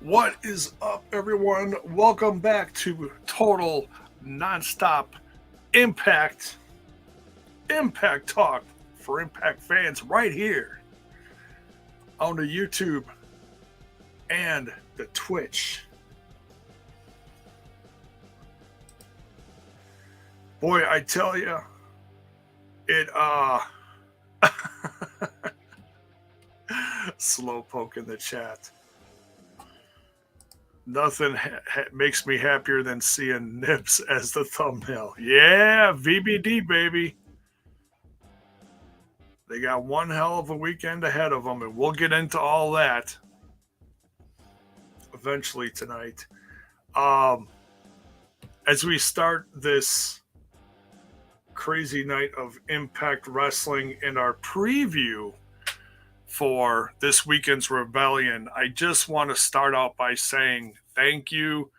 What is up, everyone? Welcome back to Total Nonstop Impact Talk for Impact fans right here on the YouTube and the Twitch. Boy, I tell you, it slowpoke in the chat. Nothing makes me happier than seeing Nips as the thumbnail. Yeah, VBD, baby. They got one hell of a weekend ahead of them, and we'll get into all that eventually tonight. As we start this crazy night of Impact Wrestling in our preview for this weekend's Rebellion, I just want to start out by saying thank you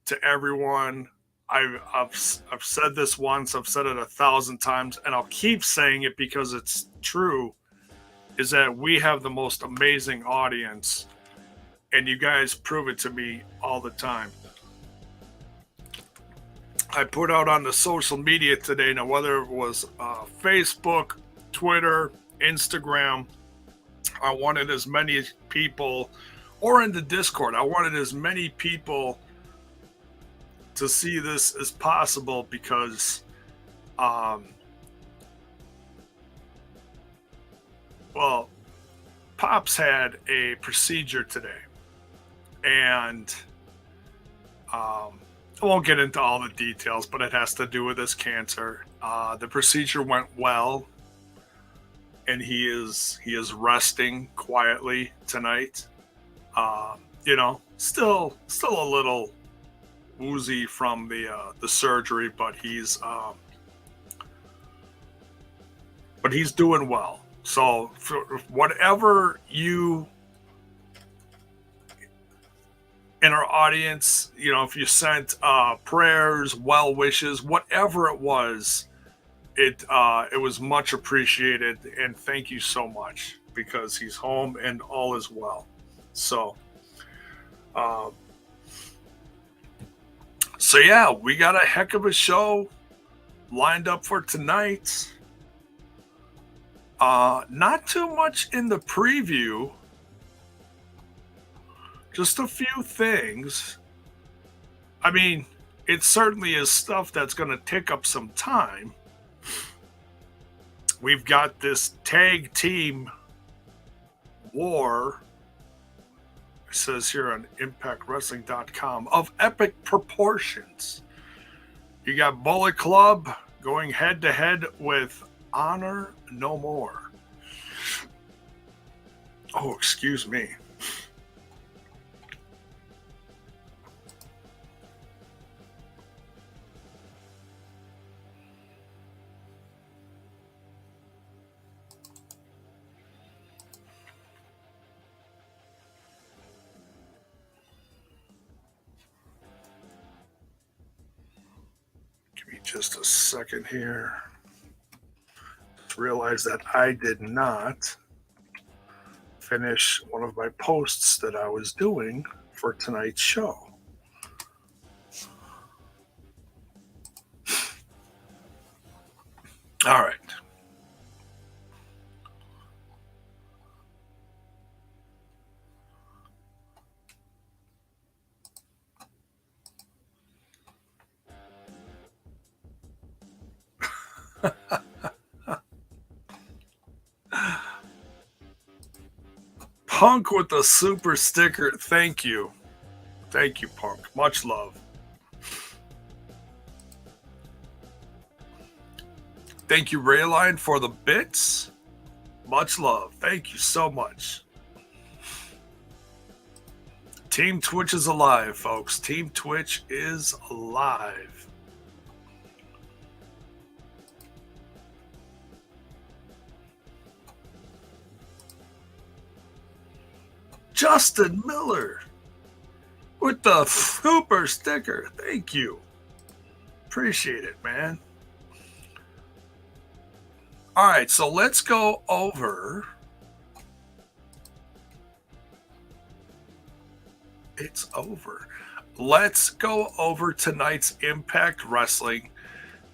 to everyone. I've said this once, I've said it 1,000 times, and I'll keep saying it because it's true, is that we have the most amazing audience, and you guys prove it to me all the time. I put out on the social media today, now whether it was Facebook, Twitter, Instagram, I wanted as many people, or in the Discord, I wanted as many people to see this as possible because, Pops had a procedure today, and I won't get into all the details, but it has to do with his cancer. The procedure went well, and he is resting quietly tonight. Still a little woozy from the surgery, but he's doing well. So for whatever you in our audience, if you sent prayers, well wishes, whatever it was, it was much appreciated, and thank you so much, because he's home and all is well. So yeah, we got a heck of a show lined up for tonight. Not too much in the preview, just a few things. I mean, it certainly is stuff that's going to take up some time. We've got this tag team war, it says here on ImpactWrestling.com, of epic proportions. You got Bullet Club going head to head with Honor No More. Oh, excuse me. Give me just a second here. Just realized that I did not finish one of my posts that I was doing for tonight's show. All right. Punk with the super sticker. Thank you Thank you, Punk. Much love. Thank you, Rayline, for the bits. Much love. Thank you so much. Team Twitch is alive, folks. Team Twitch is alive. Justin Miller with the super sticker. Thank you. Appreciate it, man. All right, so let's go over. It's over. Let's go over tonight's Impact Wrestling.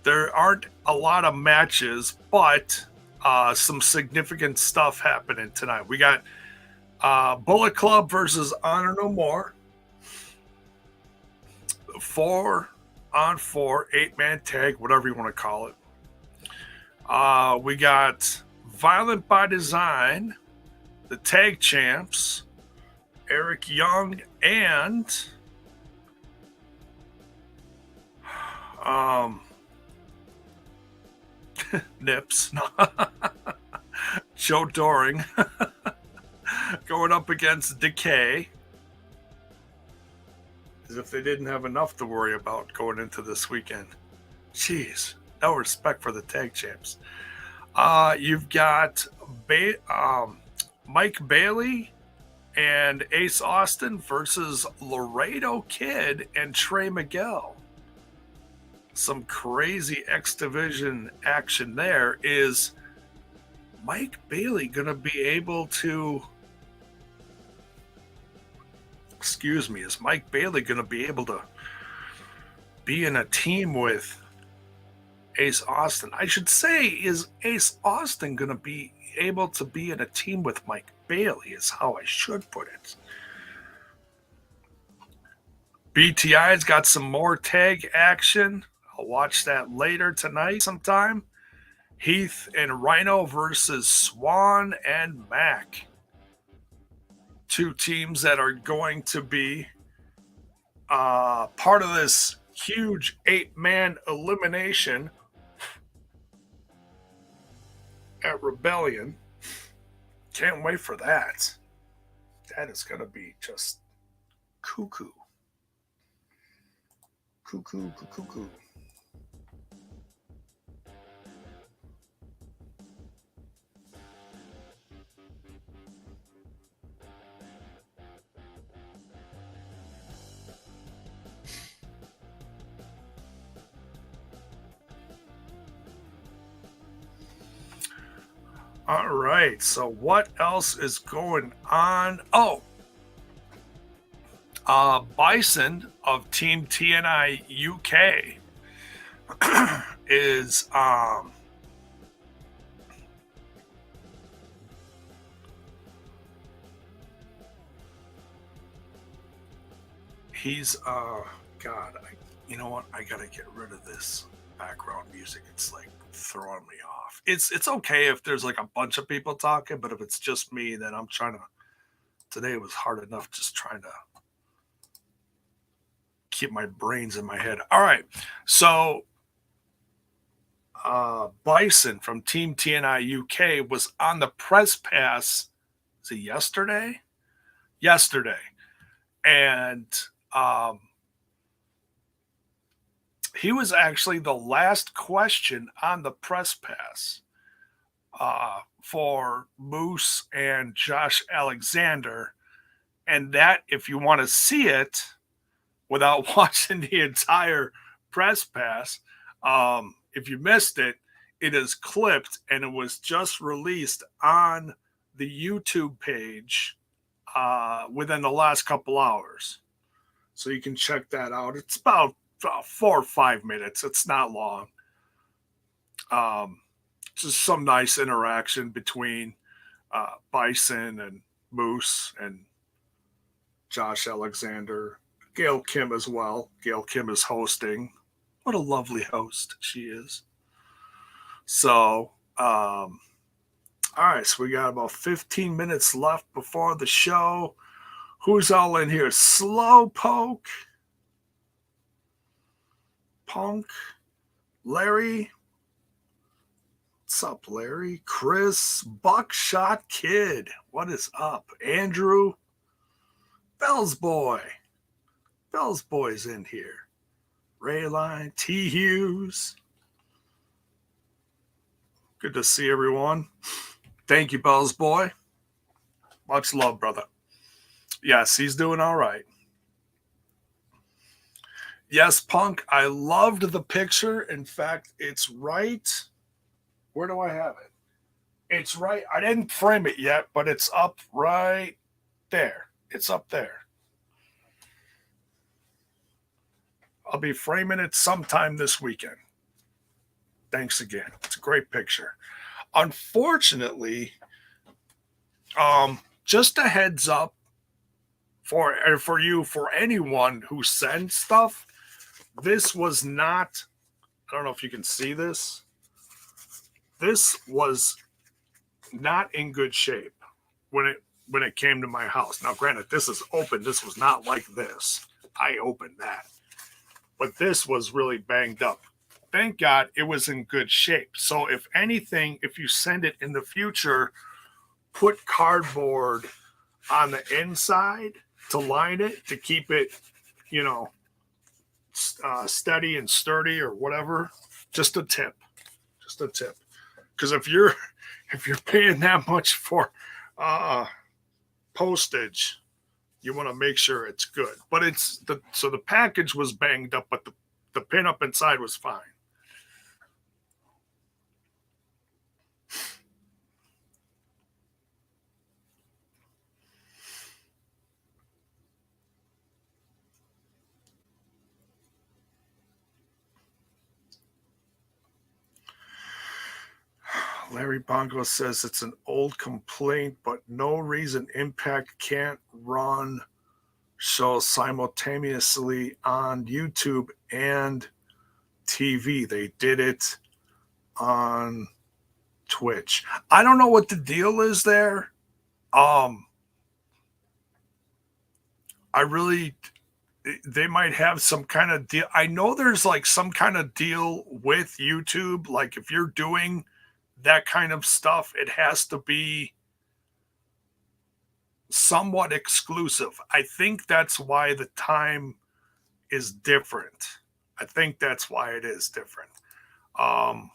There aren't a lot of matches, but some significant stuff happening tonight. We got Bullet Club versus Honor No More. 4-on-4, 8-man tag, whatever you want to call it. We got Violent by Design, the tag champs, Eric Young and Nips. Joe Doring going up against Decay. As if they didn't have enough to worry about going into this weekend. Jeez, no respect for the tag champs. You've got Mike Bailey and Ace Austin versus Laredo Kid and Trey Miguel. Some crazy X Division action there. Is Mike Bailey going to be able to... is Mike Bailey going to be able to be in a team with Ace Austin? I should say, is Ace Austin going to be able to be in a team with Mike Bailey is how I should put it. BTI's got some more tag action. I'll watch that later tonight sometime. Heath and Rhino versus Swan and Mac. Two teams that are going to be part of this huge 8-man elimination at Rebellion. Can't wait for that. That is going to be just cuckoo. Cuckoo. All right, so what else is going on? Oh, Bison of Team TNI UK is he's God, you know what? I gotta get rid of this background music. It's like throwing me off. It's okay if there's like a bunch of people talking, but if it's just me, then I'm trying to. Today it was hard enough just trying to keep my brains in my head. All right, so Bison from Team TNI UK was on the press pass. Is it yesterday? Yesterday, and he was actually the last question on the press pass for Moose and Josh Alexander. And that, if you want to see it without watching the entire press pass, if you missed it, it is clipped and it was just released on the YouTube page within the last couple hours. So you can check that out. It's about 4 or 5 minutes. It's not long. Just some nice interaction between Bison and Moose and Josh Alexander. Gail Kim as well. Gail Kim is hosting. What a lovely host she is. So, all right, so we got about 15 minutes left before the show. Who's all in here? Slowpoke, Punk, Larry. What's up, Larry? Chris, Buckshot Kid. What is up? Andrew, Bell's Boy. Bell's Boy's in here. Rayline, T. Hughes. Good to see everyone. Thank you, Bell's Boy. Much love, brother. Yes, he's doing all right. Yes, Punk, I loved the picture. In fact, it's right. Where do I have it? It's right. I didn't frame it yet, but it's up right there. It's up there. I'll be framing it sometime this weekend. Thanks again. It's a great picture. Unfortunately, just a heads up for anyone who sends stuff, this was not, I don't know if you can see this. This was not in good shape when it came to my house. Now, granted, this is open. This was not like this. I opened that. But this was really banged up. Thank God it was in good shape. So if anything, if you send it in the future, put cardboard on the inside to line it, to keep it, steady and sturdy or whatever. Just a tip. Because if you're paying that much for postage, you want to make sure it's good. But so the package was banged up, but the pin up inside was fine. Larry Bongo says it's an old complaint, but no reason Impact can't run shows simultaneously on YouTube and TV. They did it on Twitch. I don't know what the deal is there. They might have some kind of deal. I know there's like some kind of deal with YouTube. Like if you're doing that kind of stuff, it has to be somewhat exclusive. I think that's why the time is different. I think that's why it is different. And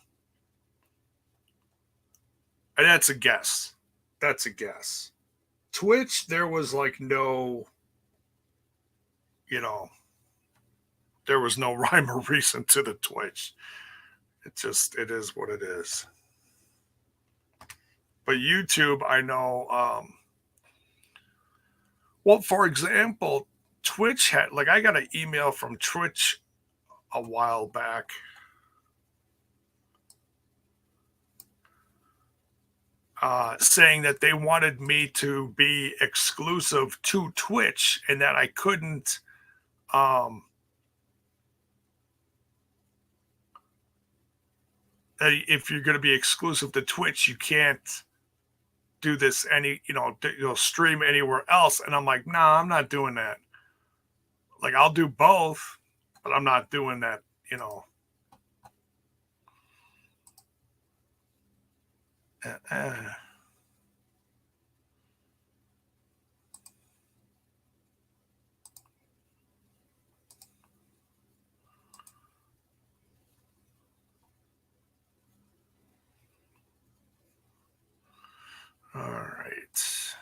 that's a guess. Twitch, there was like no, there was no rhyme or reason to the Twitch. It is what it is. But YouTube, I know, well, for example, Twitch had, like, I got an email from Twitch a while back. Saying that they wanted me to be exclusive to Twitch and that I couldn't, if you're going to be exclusive to Twitch, you can't do this stream anywhere else. And I'm like, nah, I'm not doing that. Like, I'll do both, but I'm not doing that, All right.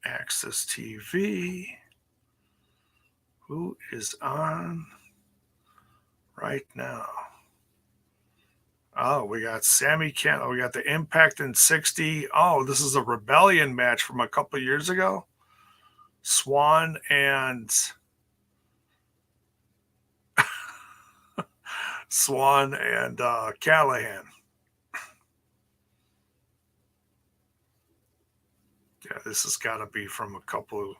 Access TV. Who is on right now? Oh, we got Sammy Kent. We got the Impact in 60. Oh, this is a Rebellion match from a couple years ago. Swan and Callahan. Yeah, this has got to be from a couple.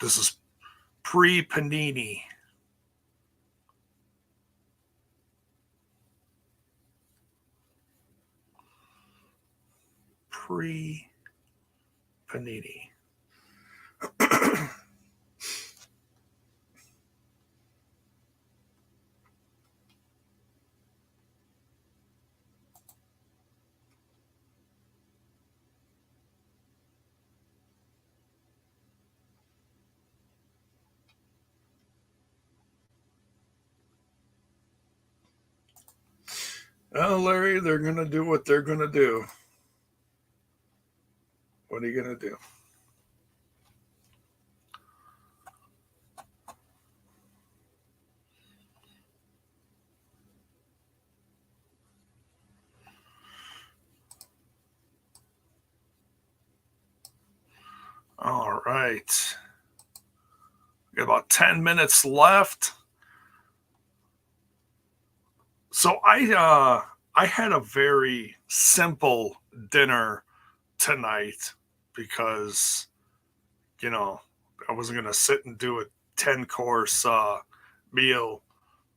This is pre-Panini. Pre-Panini. Well, Larry, they're going to do what they're going to do. What are you going to do? All right. We got about 10 minutes left. So I had a very simple dinner tonight because, you know, I wasn't going to sit and do a 10-course meal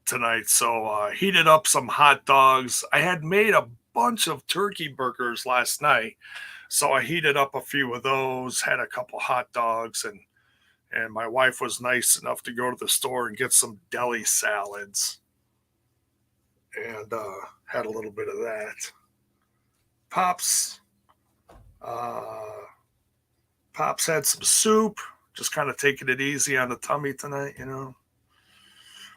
tonight. So heated up some hot dogs. I had made a bunch of turkey burgers last night. So I heated up a few of those, had a couple hot dogs, and my wife was nice enough to go to the store and get some deli salads, and had a little bit of that. Pops, uh, Pops had some soup, just kind of taking it easy on the tummy tonight, you know.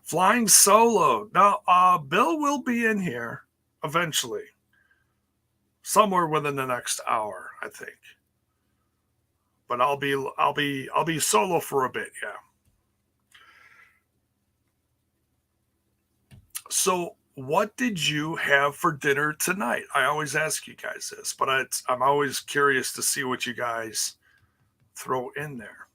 Flying solo. Now, Bill will be in here eventually, somewhere within the next hour, I think. But I'll be solo for a bit, yeah. So, what did you have for dinner tonight? I always ask you guys this, but I'm always curious to see what you guys throw in there.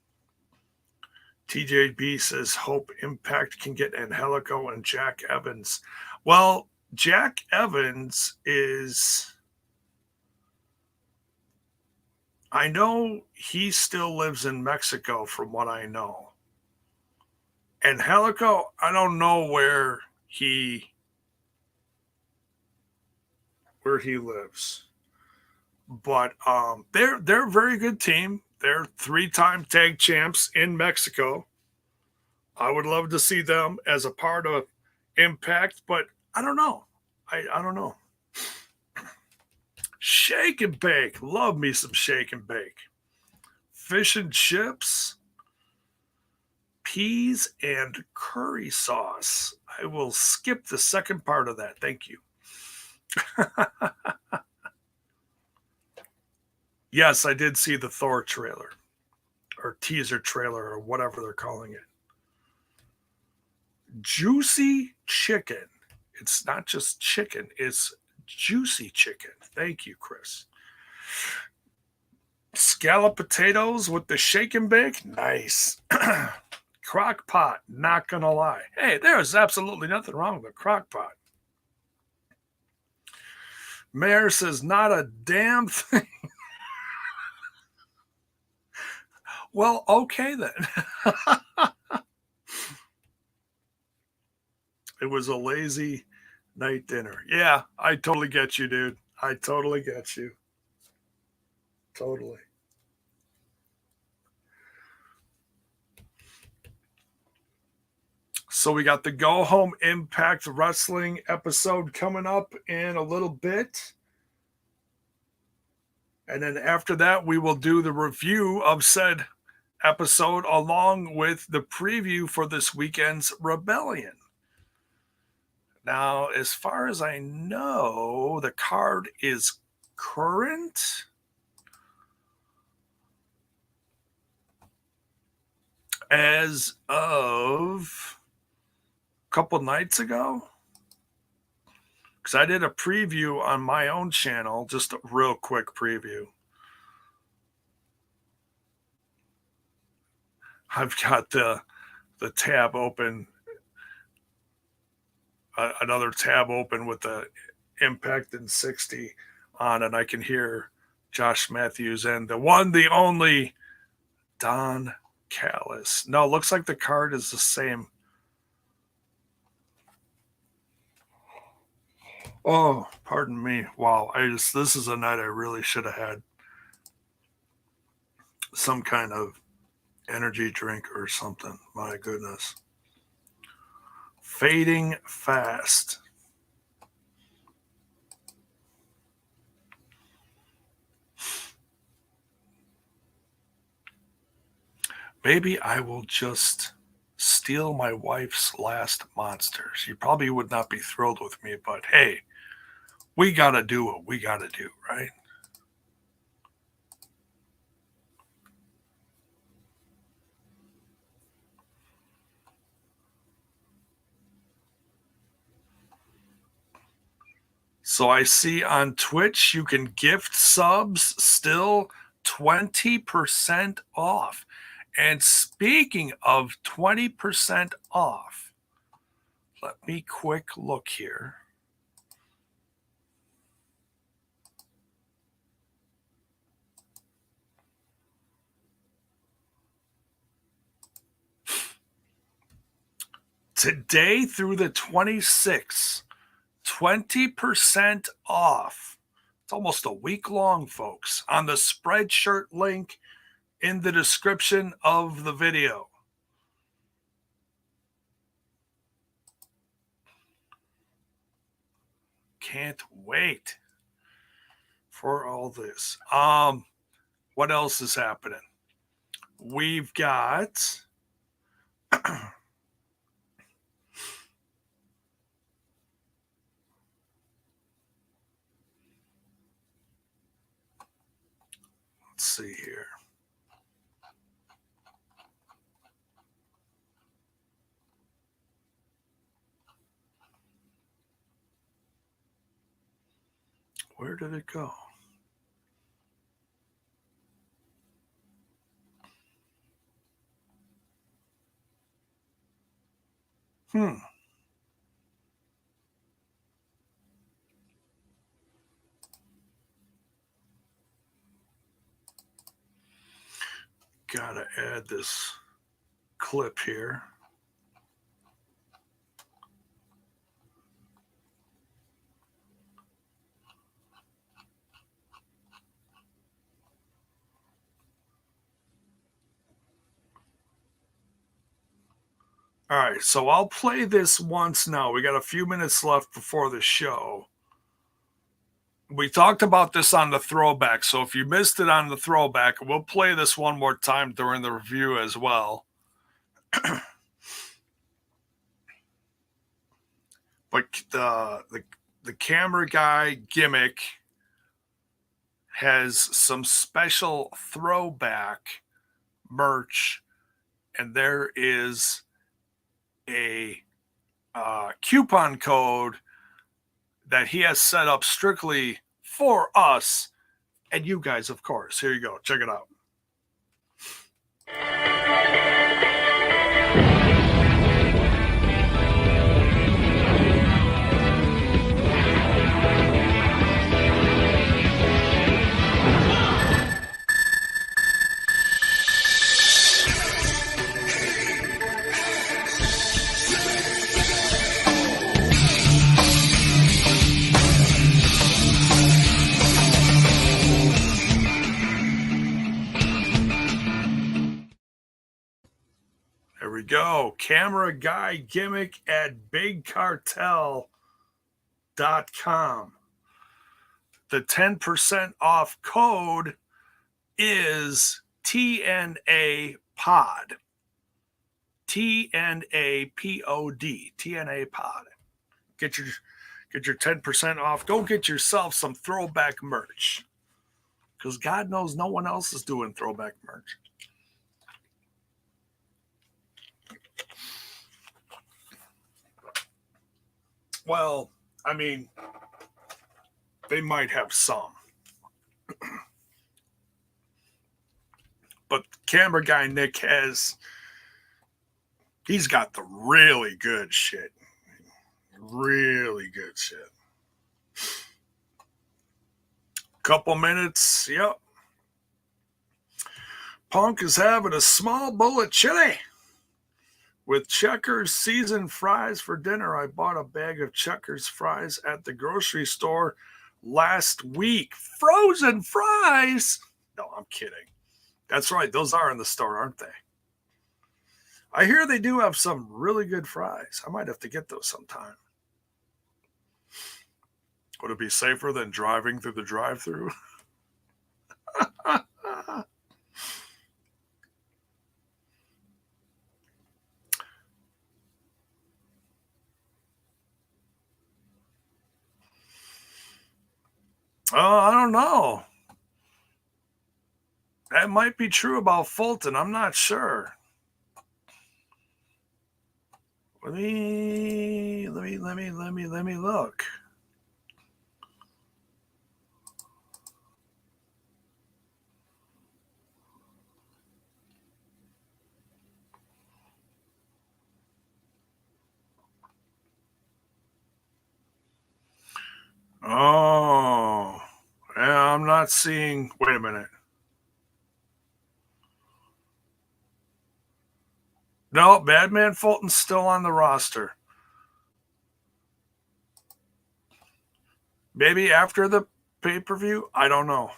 TJB says Hope Impact can get Angelico and Jack Evans. Well, Jack Evans is. I know he still lives in Mexico from what I know. Angelico, I don't know where he lives. But they're a very good team. They're 3-time tag champs in Mexico. I would love to see them as a part of Impact, but I don't know. I don't know. Shake and bake. Love me some shake and bake. Fish and chips, peas and curry sauce. I will skip the second part of that. Thank you. Yes, I did see the Thor trailer or teaser trailer or whatever they're calling it. Juicy chicken. It's not just chicken, it's juicy chicken. Thank you, Chris. Scallop potatoes with the shake and bake. Nice. Crock pot. Not going to lie. Hey, there's absolutely nothing wrong with a crock pot. Mayor says, not a damn thing. Well, okay then. It was a lazy night dinner. Yeah, I totally get you, dude. I totally get you. Totally. So we got the Go Home Impact Wrestling episode coming up in a little bit. And then after that, we will do the review of said episode along with the preview for this weekend's Rebellion. Now, as far as I know, the card is current. As of a couple nights ago. Because I did a preview on my own channel, just a real quick preview. I've got the tab open, another tab open with the Impact in 60 on, and I can hear Josh Matthews and the one, the only Don Callis. No, looks like the card is the same. Oh, pardon me. Wow, this is a night I really should have had some kind of energy drink or something. My goodness. Fading fast. Maybe I will just steal my wife's last monster. She probably would not be thrilled with me, but hey, we got to do what we got to do, right? So I see on Twitch you can gift subs still 20% off. And speaking of 20% off, let me quick look here. Today through the 26th, 20% off. It's almost a week long, folks, on the Spreadshirt link in the description of the video. Can't wait for all this. What else is happening? We've got let's see here. Where did it go? Gotta add this clip here. All right, so I'll play this once now. We got a few minutes left before the show. We talked about this on the throwback, so if you missed it on the throwback, we'll play this one more time during the review as well. But the camera guy gimmick has some special throwback merch, and there is a coupon code that he has set up strictly for us and you guys, of course. Here you go. Check it out. There we go. Camera guy gimmick at bigcartel.com. The 10% off code is TNA pod. TNA POD. TNA pod. Get your 10% off. Go get yourself some throwback merch. Because God knows no one else is doing throwback merch. Well, I mean, they might have some. But camera guy Nick he's got the really good shit. Really good shit. Couple minutes, yep. Punk is having a small bowl of chili with Checkers seasoned fries for dinner. I bought a bag of Checkers fries at the grocery store last week. Frozen fries? No, I'm kidding. That's right. Those are in the store, aren't they? I hear they do have some really good fries. I might have to get those sometime. Would it be safer than driving through the drive-thru? I don't know. That might be true about Fulton. I'm not sure. Let me look. Oh, yeah, I'm not seeing. Wait a minute. No, Badman Fulton's still on the roster. Maybe after the pay per view? I don't know.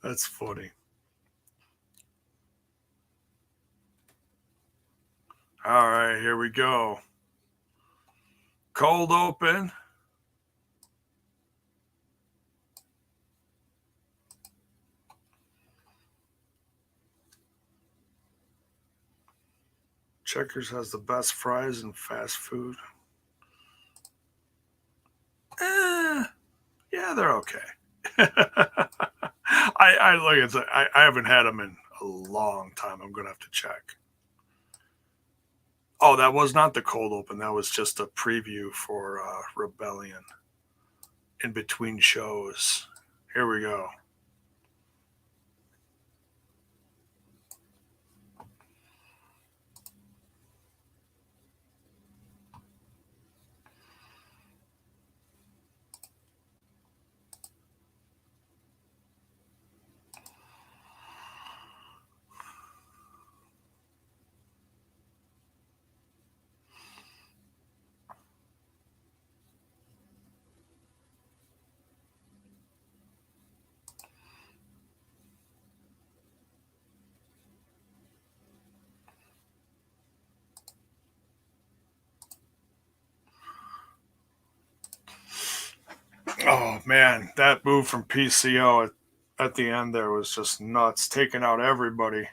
That's funny. All right, here we go. Cold open. Checkers has the best fries and fast food. Yeah, they're okay. I like it. I haven't had them in a long time. I'm gonna have to check. Oh, that was not the cold open. That was just a preview for Rebellion in between shows. Here we go. Oh man, that move from PCO at the end there was just nuts, taking out everybody.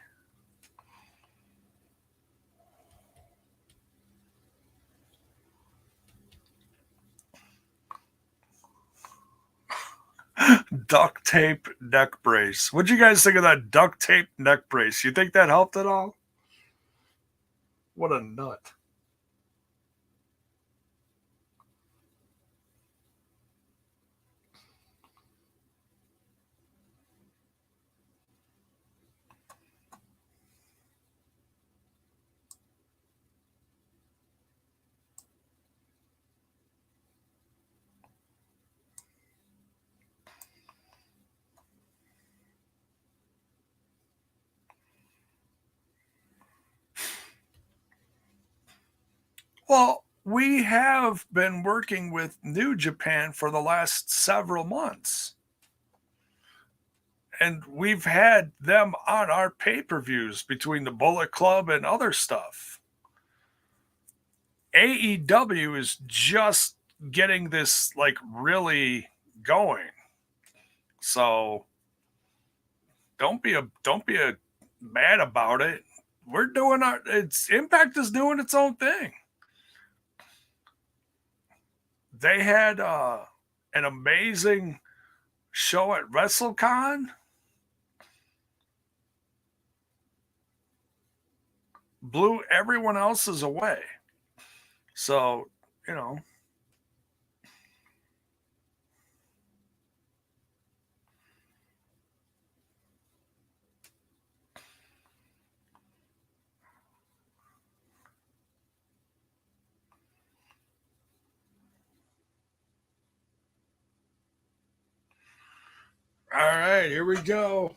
Duct tape neck brace. What'd you guys think of that duct tape neck brace? You think that helped at all? What a nut. Well, we have been working with New Japan for the last several months. And we've had them on our pay per views between the Bullet Club and other stuff. AEW is just getting this like really going. So don't be a mad about it. We're doing it's Impact is doing its own thing. They had an amazing show at WrestleCon. Blew everyone else's away. So, you know. All right, here we go.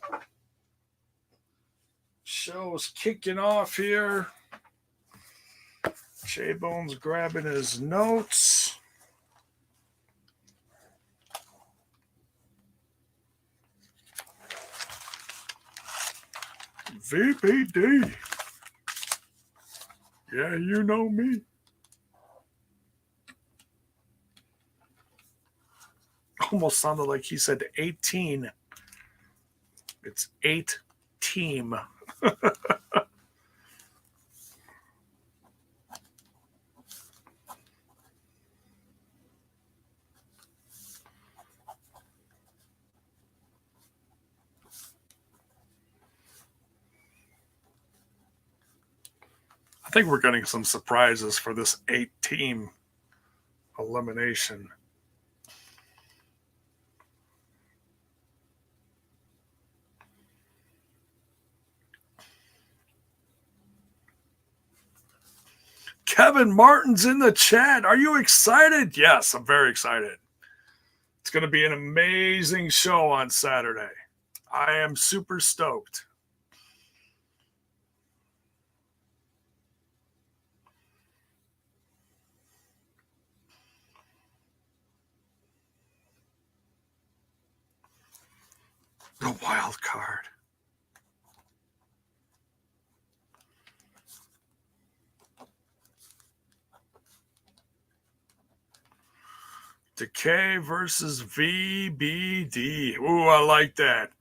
Show's kicking off here. J Bone's grabbing his notes. VPD. Yeah, you know me. Almost sounded like he said 18. It's 8 team. I think we're getting some surprises for this 8-team elimination. Kevin Martin's in the chat. Are you excited? Yes, I'm very excited. It's going to be an amazing show on Saturday. I am super stoked. The wild card. Decay versus VBD. Ooh, I like that.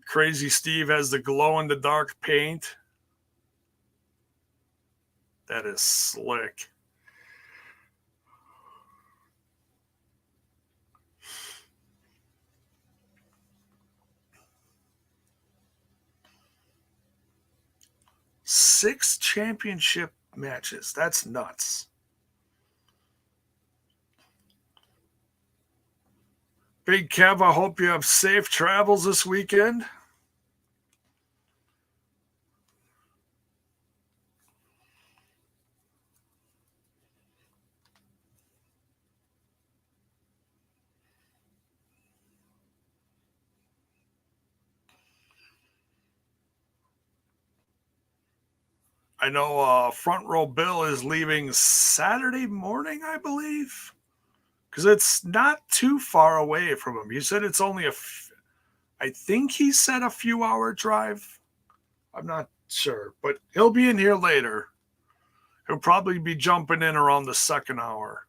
Crazy Steve has the glow-in-the-dark paint. That is slick. Six championship matches. That's nuts. Big Kev, I hope you have safe travels this weekend. I know Front Row Bill is leaving Saturday morning, I believe, because it's not too far away from him. He said it's only I think he said a few-hour drive. I'm not sure, but he'll be in here later. He'll probably be jumping in around the second hour.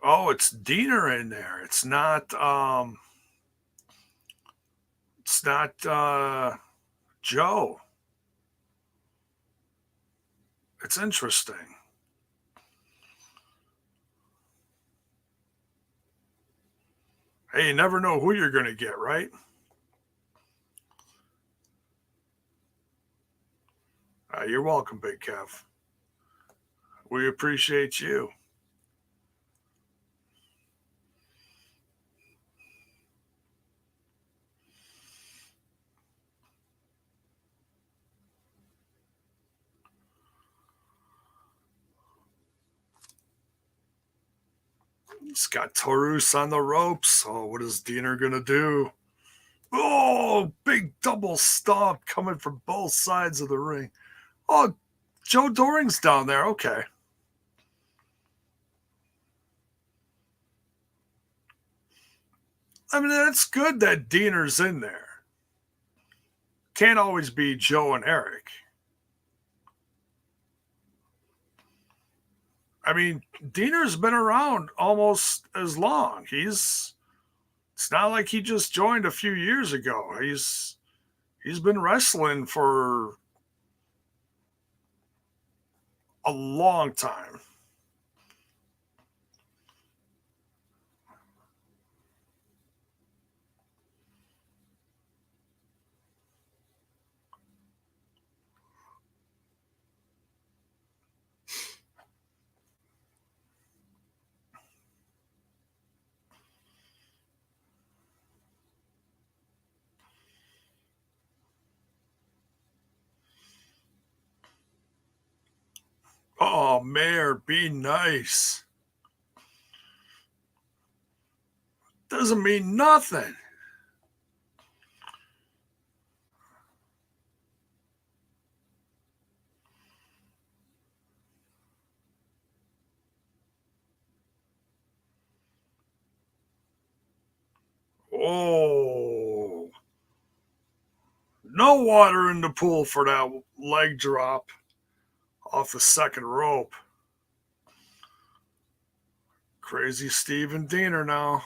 Oh, it's Diener in there. It's not Joe. It's interesting. Hey, you never know who you're going to get, right? You're welcome, Big Kev. We appreciate you. He's got Taurus on the ropes. Oh, what is Diener going to do? Oh, big double stomp coming from both sides of the ring. Oh, Joe Doring's down there. Okay. I mean, that's good that Diener's in there. Can't always be Joe and Eric. I mean, Diener's been around almost as long. It's not like he just joined a few years ago. He's been wrestling for a long time. Oh, Mayor, be nice. Doesn't mean nothing. Oh. No water in the pool for that leg drop off the second rope. Crazy Steven Diener now.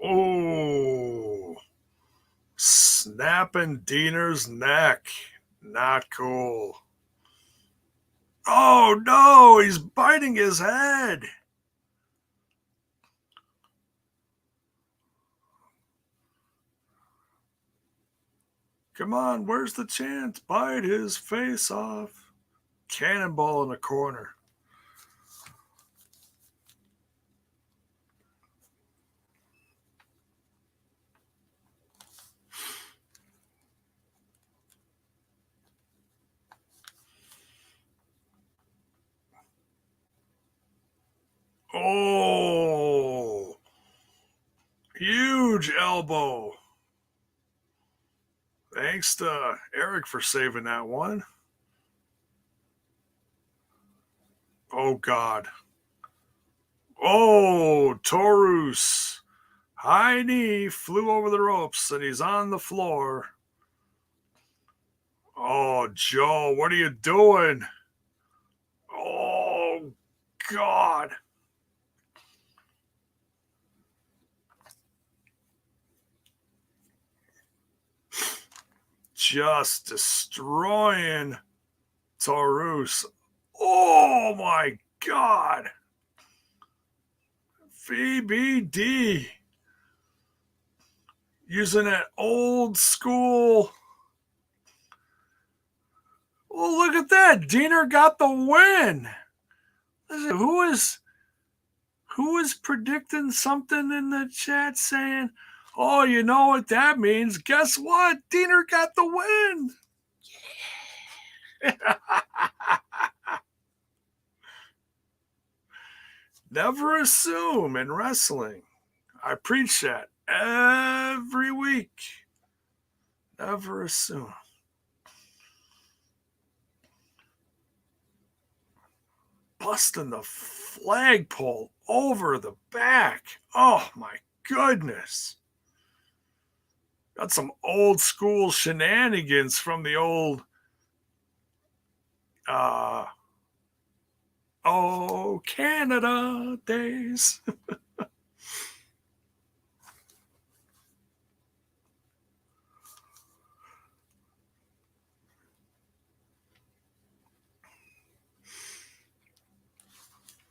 Oh, snapping Diener's neck. Not cool. Oh no, he's biting his head. Come on, where's the chance? Bite his face off. Cannonball in the corner. Oh, huge elbow. Thanks to Eric for saving that one. Oh, God. Oh, Taurus. High knee flew over the ropes and he's on the floor. Oh, Joe, what are you doing? Oh, God. Just destroying Taurus. Oh, my God. VBD. Using that old school. Oh, look at that. Diener got the win. Listen, who is predicting something in the chat saying, oh, you know what that means? Guess what? Diener got the win. Never assume in wrestling. I preach that every week. Never assume. Busting the flagpole over the back. Oh, my goodness. Got some old school shenanigans from the old Canada days.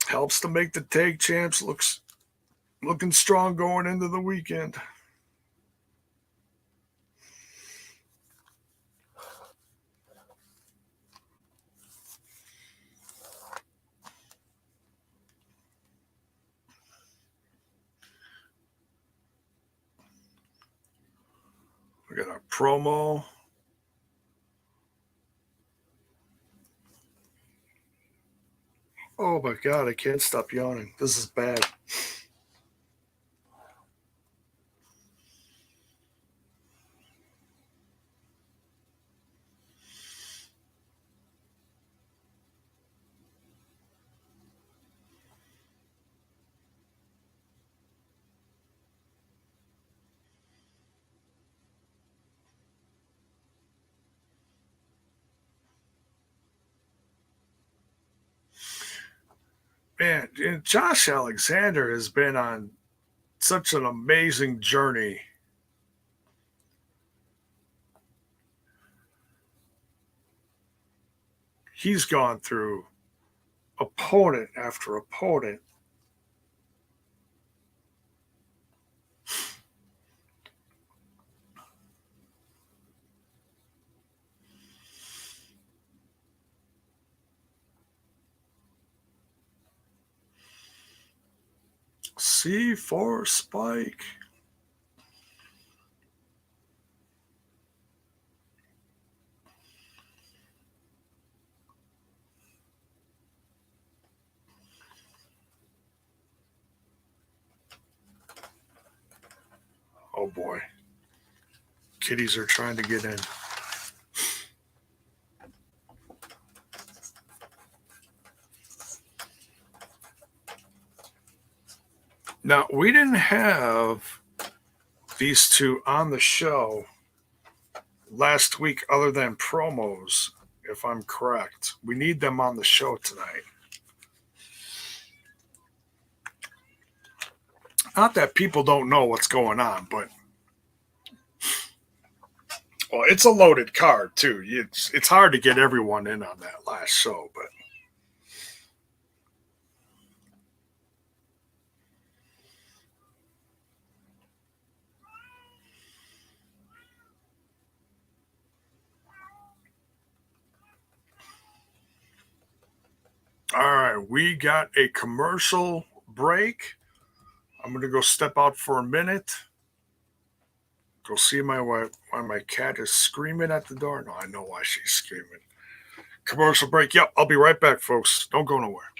Helps to make the tag champs looking strong going into the weekend. We got our promo. Oh my God, I can't stop yawning. This is bad. Man, Josh Alexander has been on such an amazing journey. He's gone through opponent after opponent. C4 Spike. boy. Kitties are trying to get in. Now, we didn't have these two on the show last week other than promos, if I'm correct. We need them on the show tonight. Not that people don't know what's going on, but well, it's a loaded card too. It's hard to get everyone in on that last show, but all right, we got a commercial break. I'm going to go step out for a minute. Go see my wife. Why my cat is screaming at the door. No, I know why she's screaming. Commercial break. Yep, I'll be right back, folks. Don't go nowhere.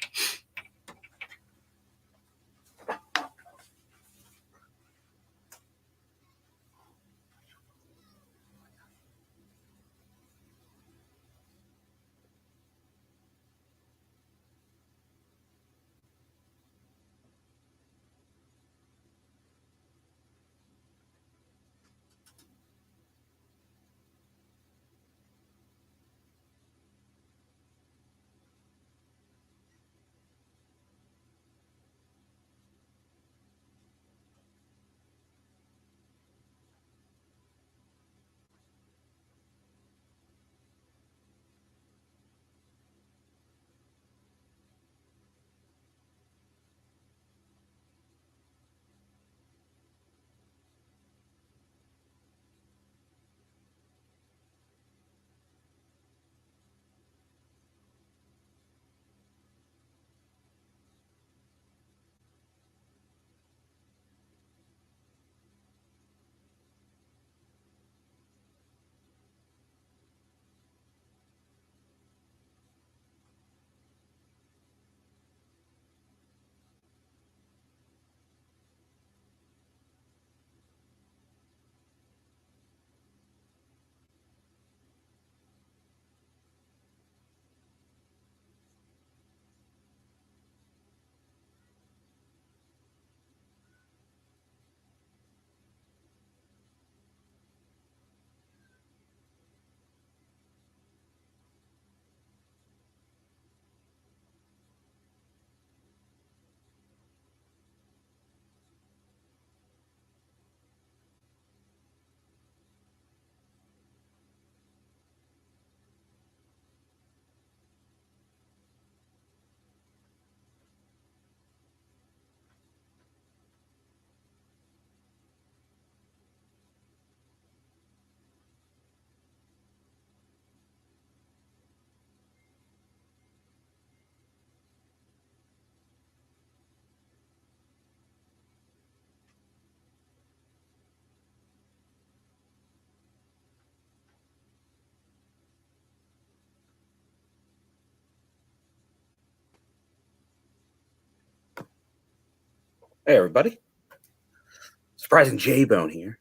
Hey, everybody. Surprising J-Bone here.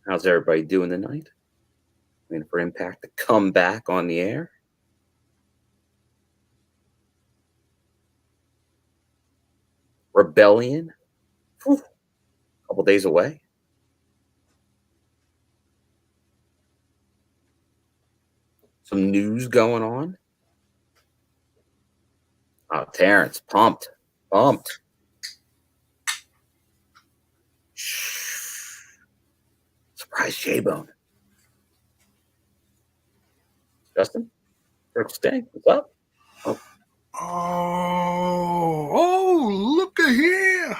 How's everybody doing tonight? Waiting for Impact to come back on the air. Rebellion. Whew. A couple days away. Some news going on. Oh, Terrence, pumped. Surprise J-Bone. Justin? Stay. What's up? Oh, look at here.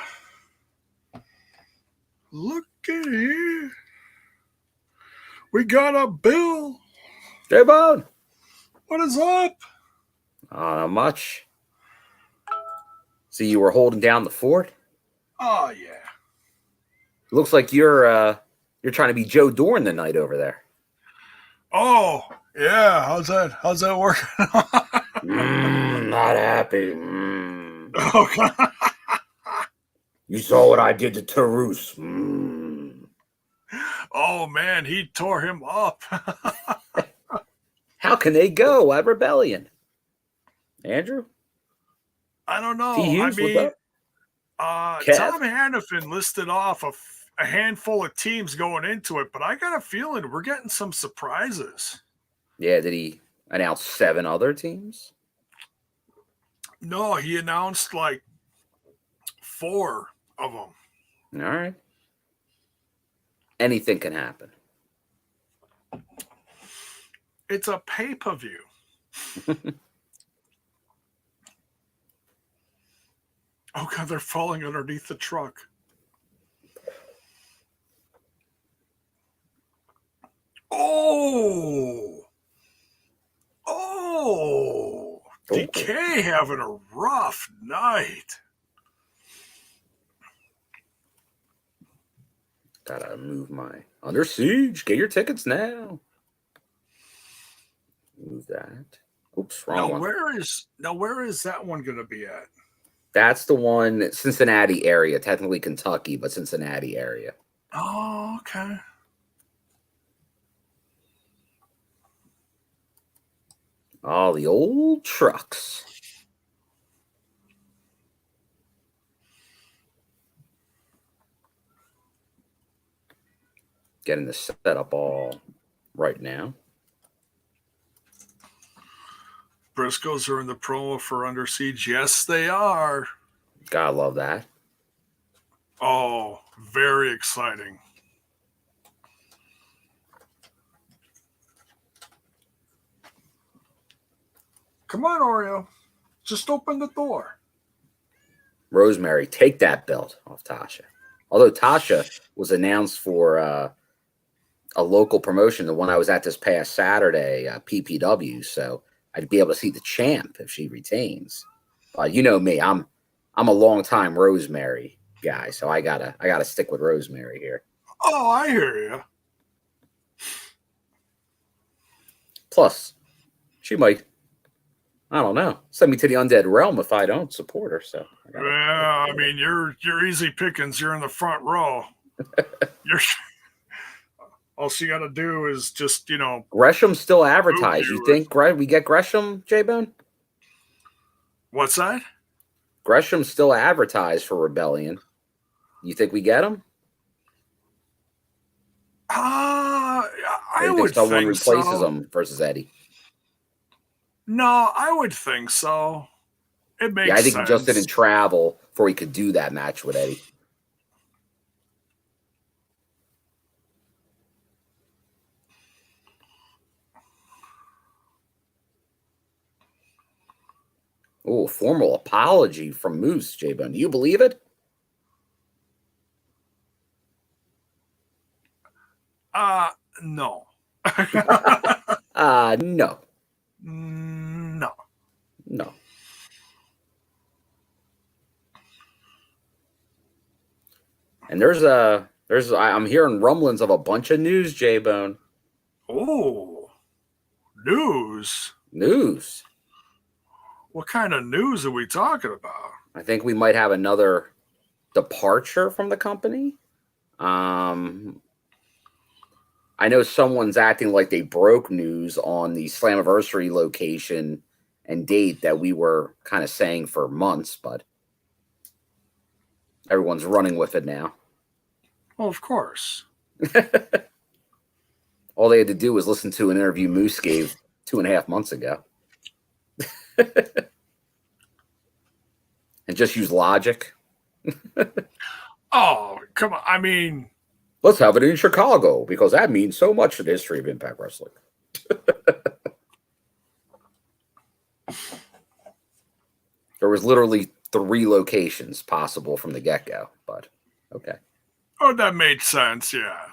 Look at here. We got a bill. J-Bone. What is up? Not much. See, you were holding down the fort? Oh, yeah. Looks like you're trying to be Joe Dorn tonight over there. Oh, yeah. How's that working? Not happy. Oh, God. You saw what I did to Tarus. Oh, man, he tore him up. How can they go at Rebellion? Andrew? I don't T. know. I Hughes, what's mean, up? Kev? Tom Hannafin listed off a handful of teams going into it, but I got a feeling we're getting some surprises. Yeah, did he announce 7 other teams? No, he announced like 4 of them. All right. Anything can happen. It's a pay-per-view. Oh, God, they're falling underneath the truck. Oh! Decay having a rough night. Gotta move my Under Siege. Get your tickets now. Move that. Oops, wrong one. Where is that one going to be at? That's the one, Cincinnati area. Technically Kentucky, but Cincinnati area. Oh, okay. All the old trucks. Getting the setup all right now. Briscoes are in the promo for Under Siege. Yes, they are. Gotta love that. Oh, very exciting. Come on, Oreo. Just open the door. Rosemary, take that belt off Tasha. Although Tasha was announced for a local promotion, the one I was at this past Saturday, PPW, so I'd be able to see the champ if she retains. You know me, I'm a long time Rosemary guy, so I gotta stick with Rosemary here. Oh, I hear you. Plus, she might, I don't know, send me to the undead realm if I don't support her. So I mean, you're easy pickings. You're in the front row. All she got to do is just, Gresham's still advertised. You think we get Gresham, J-Bone? What's that? Gresham's still advertised for Rebellion. You think we get him? I would think someone replaces him versus Eddie. No, I would think so. It makes sense. Yeah, I think he just didn't travel before he could do that match with Eddie. Oh, formal apology from Moose, J-Bone. Do you believe it? No. No. No. No. And I'm hearing rumblings of a bunch of news, J-Bone. Oh, news. News. What kind of news are we talking about? I think we might have another departure from the company. I know someone's acting like they broke news on the Slammiversary location and date that we were kind of saying for months, but everyone's running with it now. Well, of course. All they had to do was listen to an interview Moose gave 2.5 months ago. And just use logic. Oh, come on. I mean, let's have it in Chicago because that means so much to the history of Impact Wrestling. There was literally 3 locations possible from the get-go, but okay. Oh, that made sense, yeah.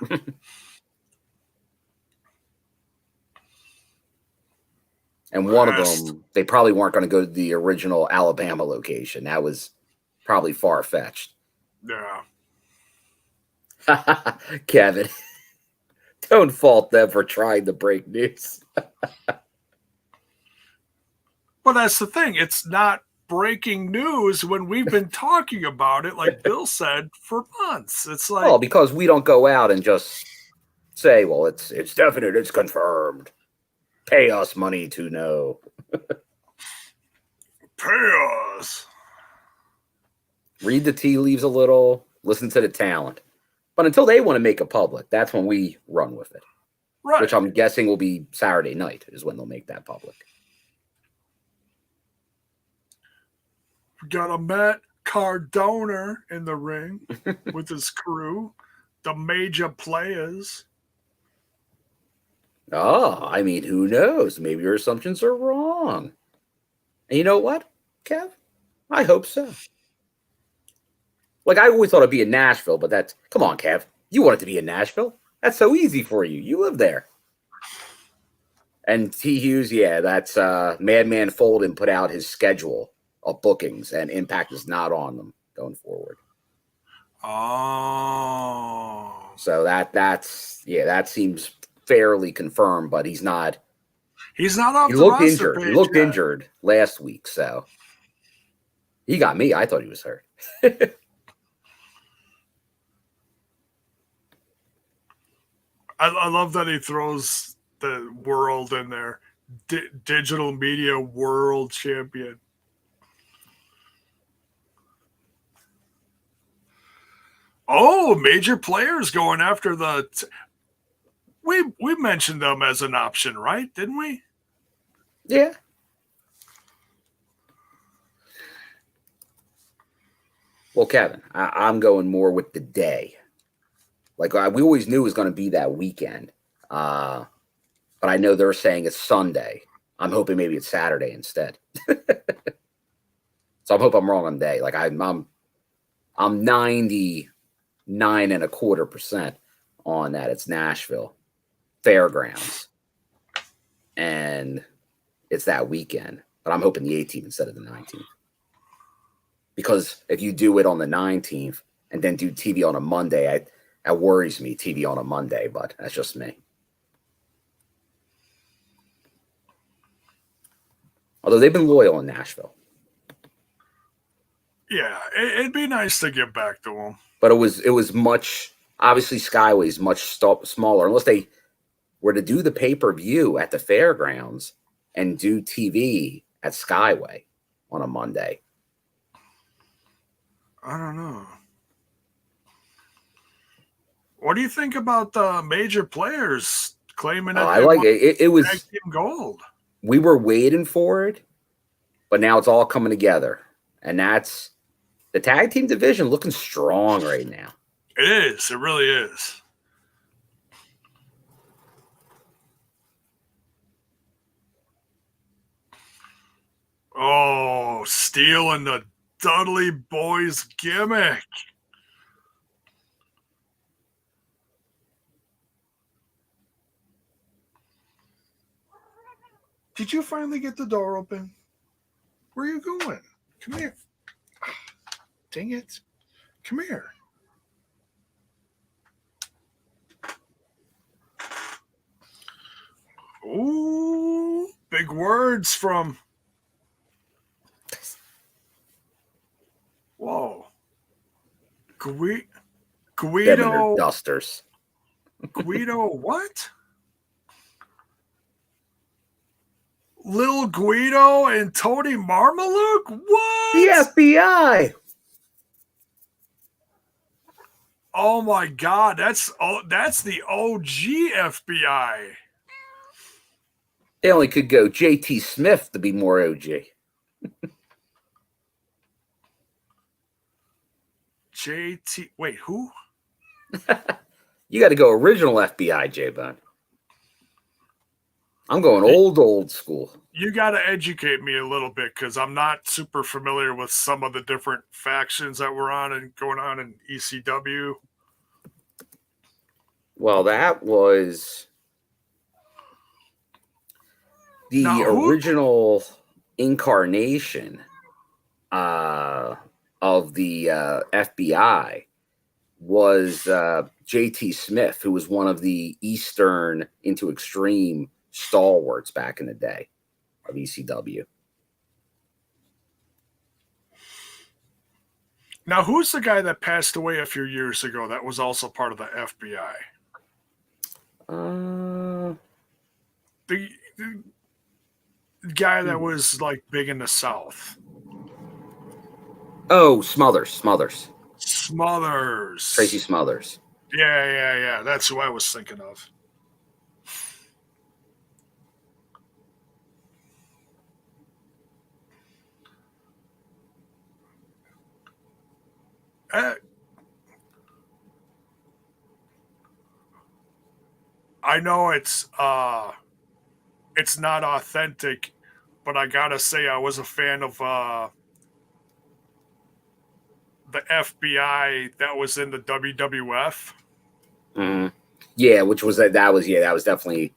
And one of them, they probably weren't going to go to the original Alabama location. That was probably far-fetched. Yeah. Kevin, don't fault them for trying to break news. But that's the thing. It's not breaking news when we've been talking about it, like Bill said, for months. It's like, well, because we don't go out and just say, well, it's definite, it's confirmed. Pay us money to know. pay us. Read the tea leaves a little, listen to the talent. But until they want to make it public, that's when we run with it. Right. Which I'm guessing will be Saturday night is when they'll make that public. We got a Matt Cardona in the ring with his crew, the major players. Oh, I mean, who knows? Maybe your assumptions are wrong. And you know what, Kev? I hope so. Like, I always thought it'd be in Nashville, but that's, come on, Kev. You want it to be in Nashville? That's so easy for you. You live there. And T. Hughes, yeah, that's Madman Fulton put out his schedule of bookings, and Impact is not on them going forward. Oh. So that seems fairly confirmed, but he's not. He's not off He the looked roster injured. page He looked yet. injured last week, so he got me. I thought he was hurt. I love that he throws the world in there. Digital media world champion. Oh, major players going after the. We mentioned them as an option, right? Didn't we? Yeah. Well, Kevin, I'm going more with the day. Like we always knew it was going to be that weekend, but I know they're saying it's Sunday. I'm hoping maybe it's Saturday instead. So I hope I'm wrong on day. Like I'm 99.25% on that. It's Nashville Fairgrounds, and it's that weekend. But I'm hoping the 18th instead of the 19th. Because if you do it on the 19th and then do TV on a Monday, that worries me, TV on a Monday, but that's just me. Although they've been loyal in Nashville. Yeah, it'd be nice to get back to them. But it was much, obviously Skyway's much smaller, unless they were to do the pay-per-view at the fairgrounds and do TV at Skyway on a Monday. I don't know. What do you think about the major players claiming that I like it. It was tag team gold? We were waiting for it, but now it's all coming together. And that's the tag team division looking strong right now. It is. It really is. Oh, stealing the Dudley Boys gimmick. Did you finally get the door open? Where are you going? Come here. Dang it. Come here. Ooh, big words from. Whoa. Guido. Dusters. Guido, what? Lil Guido and Tony Marmaluke? What? The FBI. Oh my God, that's the OG FBI. They only could go JT Smith to be more OG. JT, wait, who? You got to go original FBI, J-Bone. I'm going old school. You got to educate me a little bit because I'm not super familiar with some of the different factions that were on and going on in ECW. Well, that was the original incarnation of the FBI was JT Smith, who was one of the Eastern into Extreme stalwarts back in the day of ECW. Now, who's the guy that passed away a few years ago that was also part of the FBI? The guy that was like big in the South. Oh, Smothers. Tracy Smothers. Yeah. That's who I was thinking of. I know it's not authentic, but I gotta say I was a fan of the FBI that was in the WWF. Mm-hmm. Yeah, which was that was definitely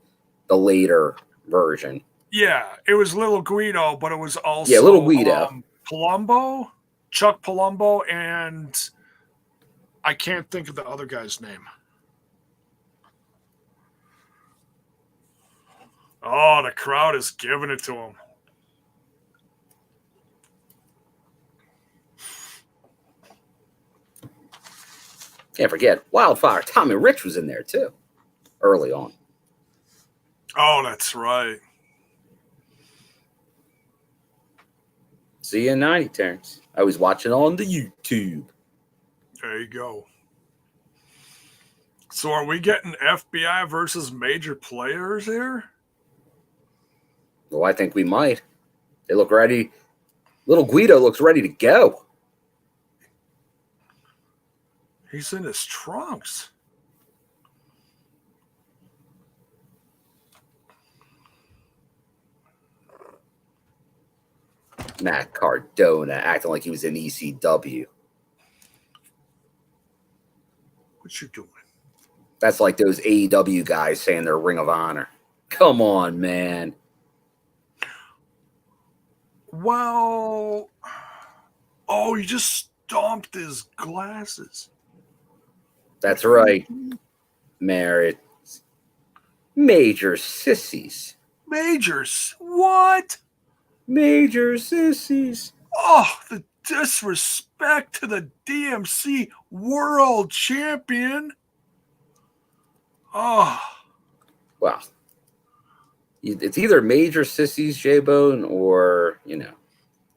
the later version. Yeah, it was Little Guido, but it was also Little Guido, Palumbo, Chuck Palumbo, and I can't think of the other guy's name. Oh, the crowd is giving it to him. Can't forget Wildfire. Tommy Rich was in there too, early on. Oh, that's right. See you in 90, Terrence. I was watching on the YouTube. There you go. So are we getting FBI versus major players here? Well, I think we might. They look ready. Little Guido looks ready to go. He's in his trunks. Matt Cardona acting like he was in ECW. What you doing? That's like those AEW guys saying they're Ring of Honor. Come on, man. Well, oh, he just stomped his glasses. That's right. Married. Major sissies. Majors? What? Major sissies. Oh, the disrespect to the DMC World Champion. Oh. Well, it's either major sissies, J-Bone, or,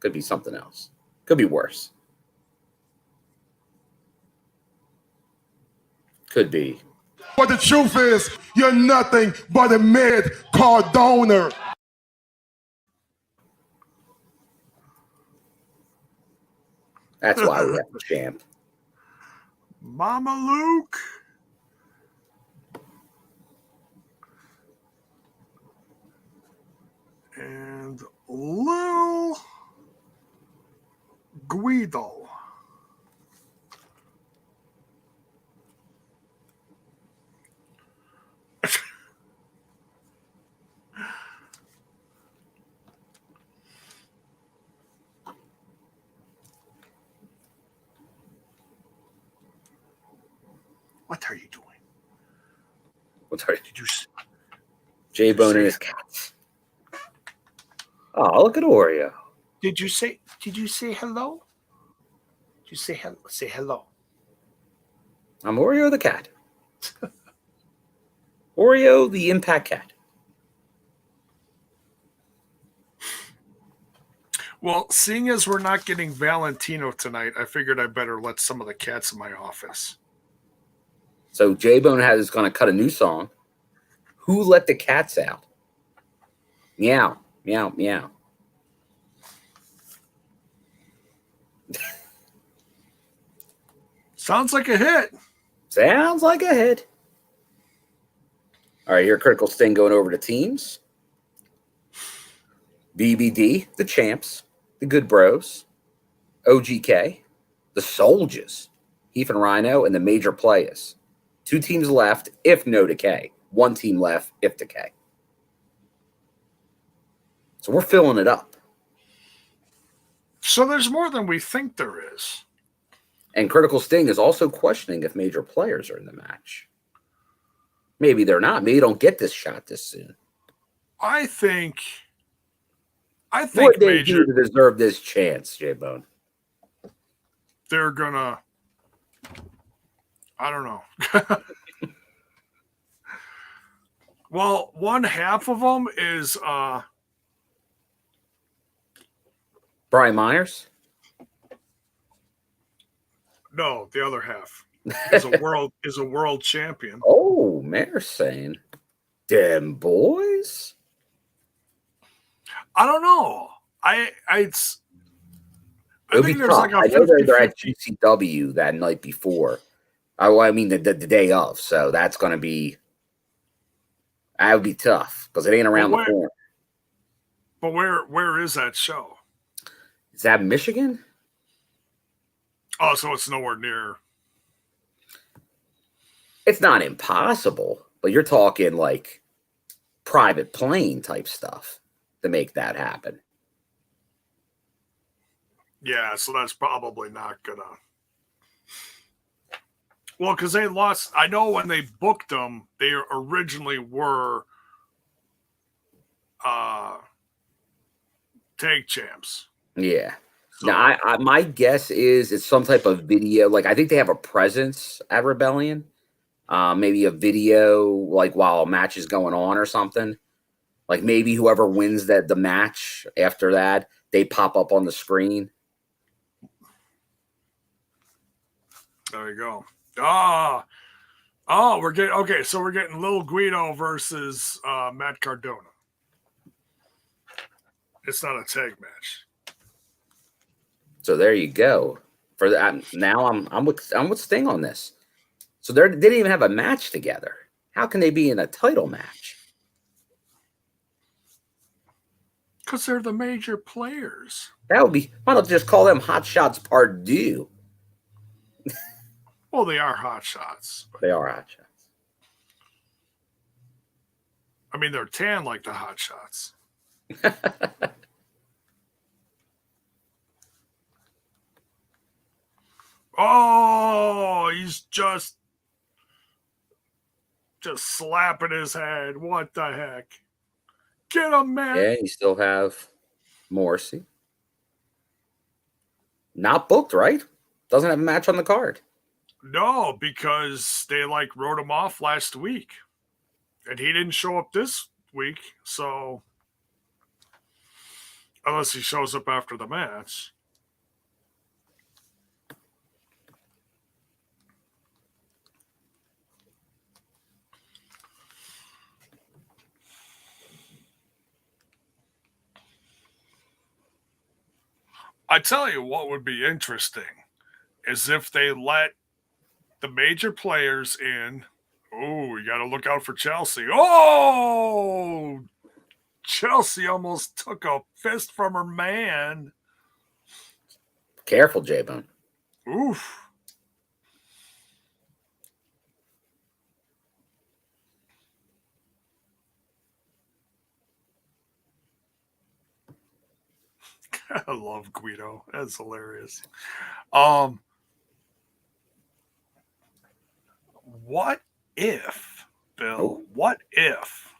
could be something else. Could be worse. Could be. But the truth is, you're nothing but a mid-card donor. That's why we have the champ. Mama Luke. And Lil Guido. What are you doing? Did you? J-Bone and his cats. Oh, look at Oreo. Did you say hello? Did you say hello? Say hello. I'm Oreo the cat. Oreo the Impact Cat. Well, seeing as we're not getting Valentino tonight, I figured I better let some of the cats in my office. So J-Bone is going to cut a new song. Who let the cats out? Meow, meow, meow. Sounds like a hit. Sounds like a hit. All right, here Critical Sting going over to teams. BBD, the champs, the Good Bros, OGK, the Soldiers, Heath and Rhino, and the Major Players. 2 teams left, if no Decay. 1 team left, if Decay. So we're filling it up. So there's more than we think there is. And Critical Sting is also questioning if major players are in the match. Maybe they're not. Maybe you don't get this shot this soon. I think what they Major do to deserve this chance, J-Bone? they're gonna. I don't know. Well, one half of them is Brian Myers? no, the other half is a world champion. Oh, Mayor's saying, "Damn boys." I don't know. I It'll think be there's tough. like a I know they're 50-50. at GCW that night before. I mean the day of. So that's going to be. That would be tough because it ain't around the corner. But where is that show? Is that Michigan? Oh, so it's nowhere near. It's not impossible, but you're talking like private plane type stuff to make that happen. Yeah, so that's probably not gonna. Well, because they lost. I know when they booked them, they originally were tag champs. Yeah. So, Now, my guess is it's some type of video. Like, I think they have a presence at Rebellion. Maybe a video, like, while a match is going on or something. Like, maybe whoever wins the match after that, they pop up on the screen. there you go. We're getting okay. So we're getting Lil Guido versus Matt Cardona. It's not a tag match. So there you go. For that, now I'm with Sting on this. So they didn't even have a match together. How can they be in a title match? Because they're the major players. That would be. Why don't you just call them Hot Shots Part 2? Well, they are hot shots. They are Hot Shots. I mean, they're tan like the hot shots. Oh, he's just slapping his head. What the heck? Get him, man. Yeah, you still have Morrissey. Not booked, right? Doesn't have a match on the card. No, because they wrote him off last week. And he didn't show up this week, so unless he shows up after the match. I tell you what would be interesting is if they let the major players in. Oh, you got to look out for Chelsea. Oh, Chelsea almost took a fist from her man. Careful, J-Bone. Oof. I love Guido. That's hilarious. What if, Bill? What if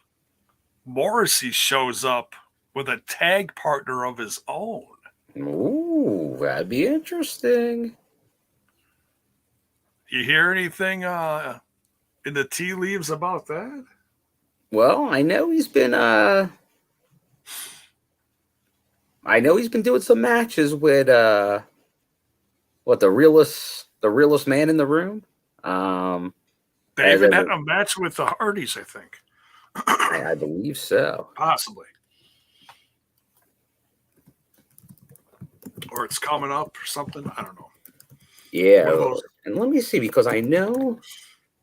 Morrissey shows up with a tag partner of his own? Ooh, that'd be interesting. You hear anything in the tea leaves about that? Well, I know he's been doing some matches with the realest man in the room. They even had a match with the Hardys, I think. I believe so. Possibly. Or it's coming up or something. I don't know. Yeah. And let me see, because I know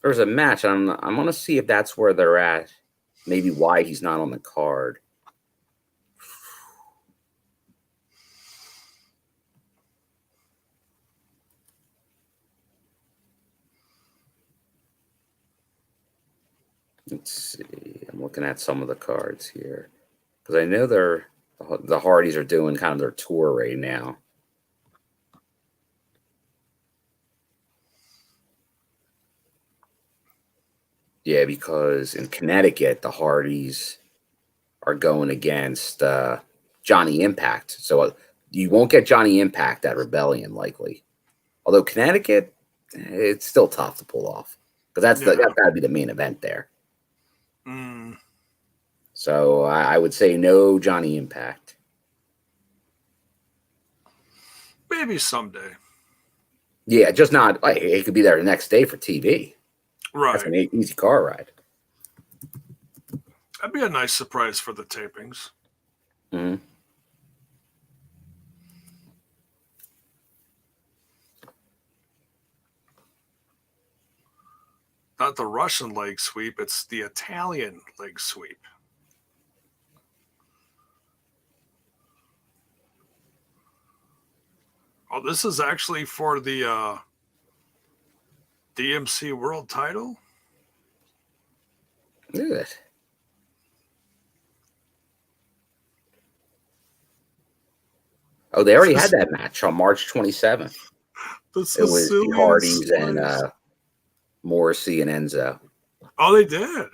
there's a match. I'm going to see if that's where they're at. Maybe why he's not on the card. Let's see. I'm looking at some of the cards here because I know the Hardys are doing kind of their tour right now. Yeah, because in Connecticut, the Hardys are going against Johnny Impact. So you won't get Johnny Impact at Rebellion, likely. Although Connecticut, it's still tough to pull off because that's got to be the main event there. Mm. So I would say no Johnny Impact. Maybe someday. Yeah, just not. Like, it could be there the next day for TV. Right. That's an easy car ride. That'd be a nice surprise for the tapings. Mm-hmm. Not the Russian leg sweep, it's the Italian leg sweep. Oh, this is actually for the DMC World title? Good. Oh, they already had that match on March 27th. It was the Hardys and Morrissey and Enzo. Oh, they did.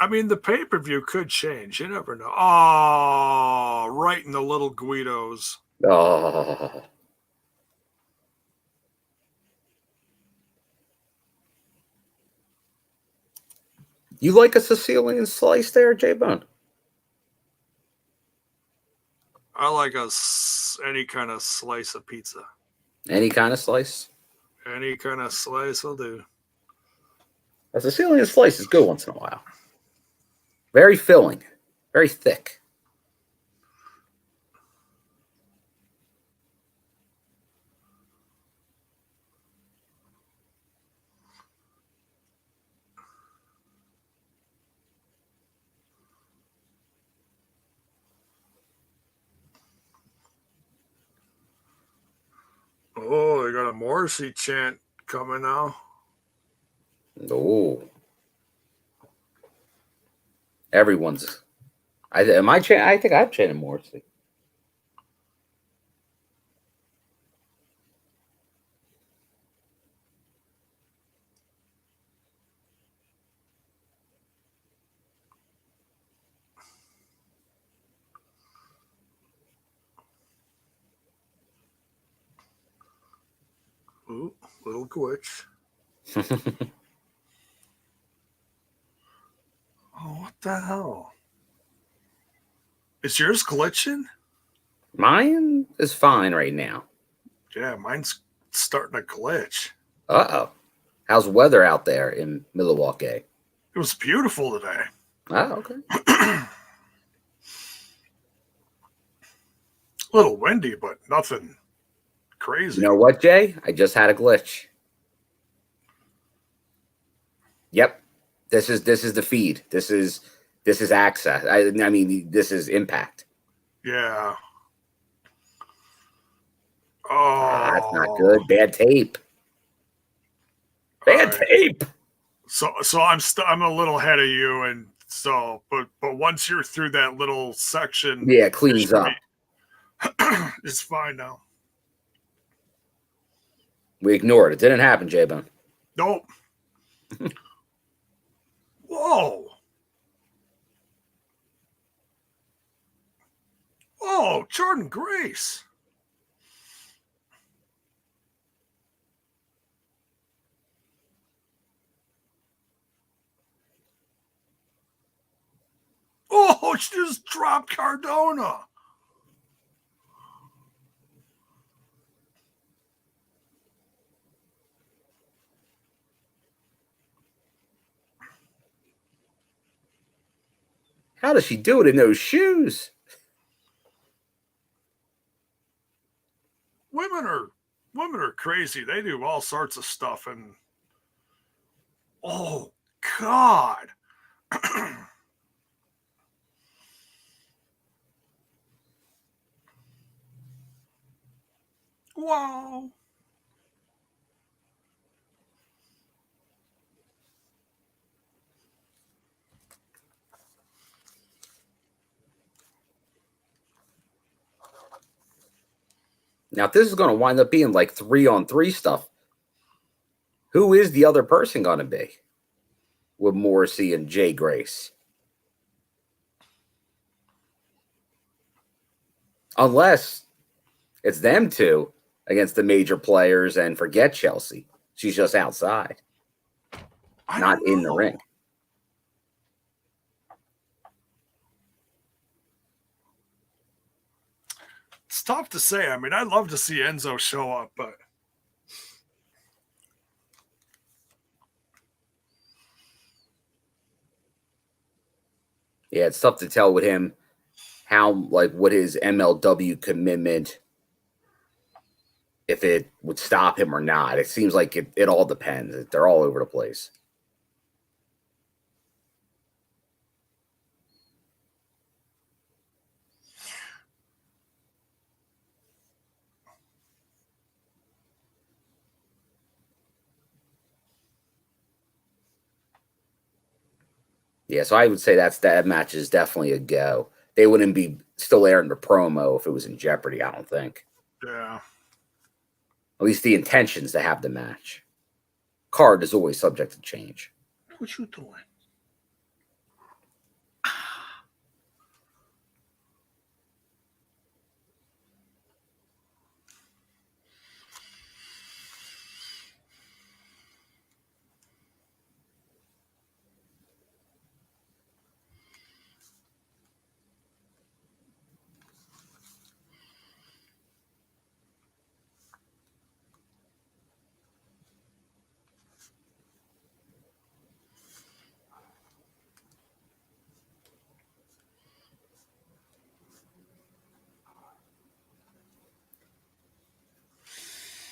I mean, the pay-per-view could change. You never know. Oh, right in the little Guidos. Oh. You like a Sicilian slice there, J-Bone? I like any kind of slice of pizza. Any kind of slice? Any kind of slice will do. A Sicilian slice is good once in a while. Very filling. Very thick. Oh, they got a Morrissey chant coming now. Oh. Everyone's. I think I've chanted Morrissey. Ooh, little glitch. Oh, what the hell? Is yours glitching? Mine is fine right now. Yeah, mine's starting to glitch. Uh-oh. How's weather out there in Milwaukee? It was beautiful today. Oh, okay. A little windy, but nothing crazy. You know what, Jay? I just had a glitch. Yep. This is the feed. This is access. I mean, this is Impact. Yeah. Oh, that's not good. Bad tape. Bad tape. So I'm a little ahead of you, and so but once you're through that little section, yeah, it cleans up. It's fine now. We ignored it. Didn't happen, J-Bone. Nope. Whoa. Oh, Jordan Grace. Oh, she just dropped Cardona. How does she do it in those shoes? Women are crazy. They do all sorts of stuff, and oh God. Wow. Now, if this is going to wind up being like 3-on-3 stuff, who is the other person going to be with Morrissey and Jay Grace? Unless it's them two against the major players and forget Chelsea. She's just outside, not in the ring. It's tough to say. I mean, I'd love to see Enzo show up, but yeah, it's tough to tell with him how, like, what his MLW commitment, if it would stop him or not. It seems like it all depends. They're all over the place. Yeah, so I would say that match is definitely a go. They wouldn't be still airing the promo if it was in jeopardy, I don't think. yeah. At least the intentions to have the match. Card is always subject to change. What you doing?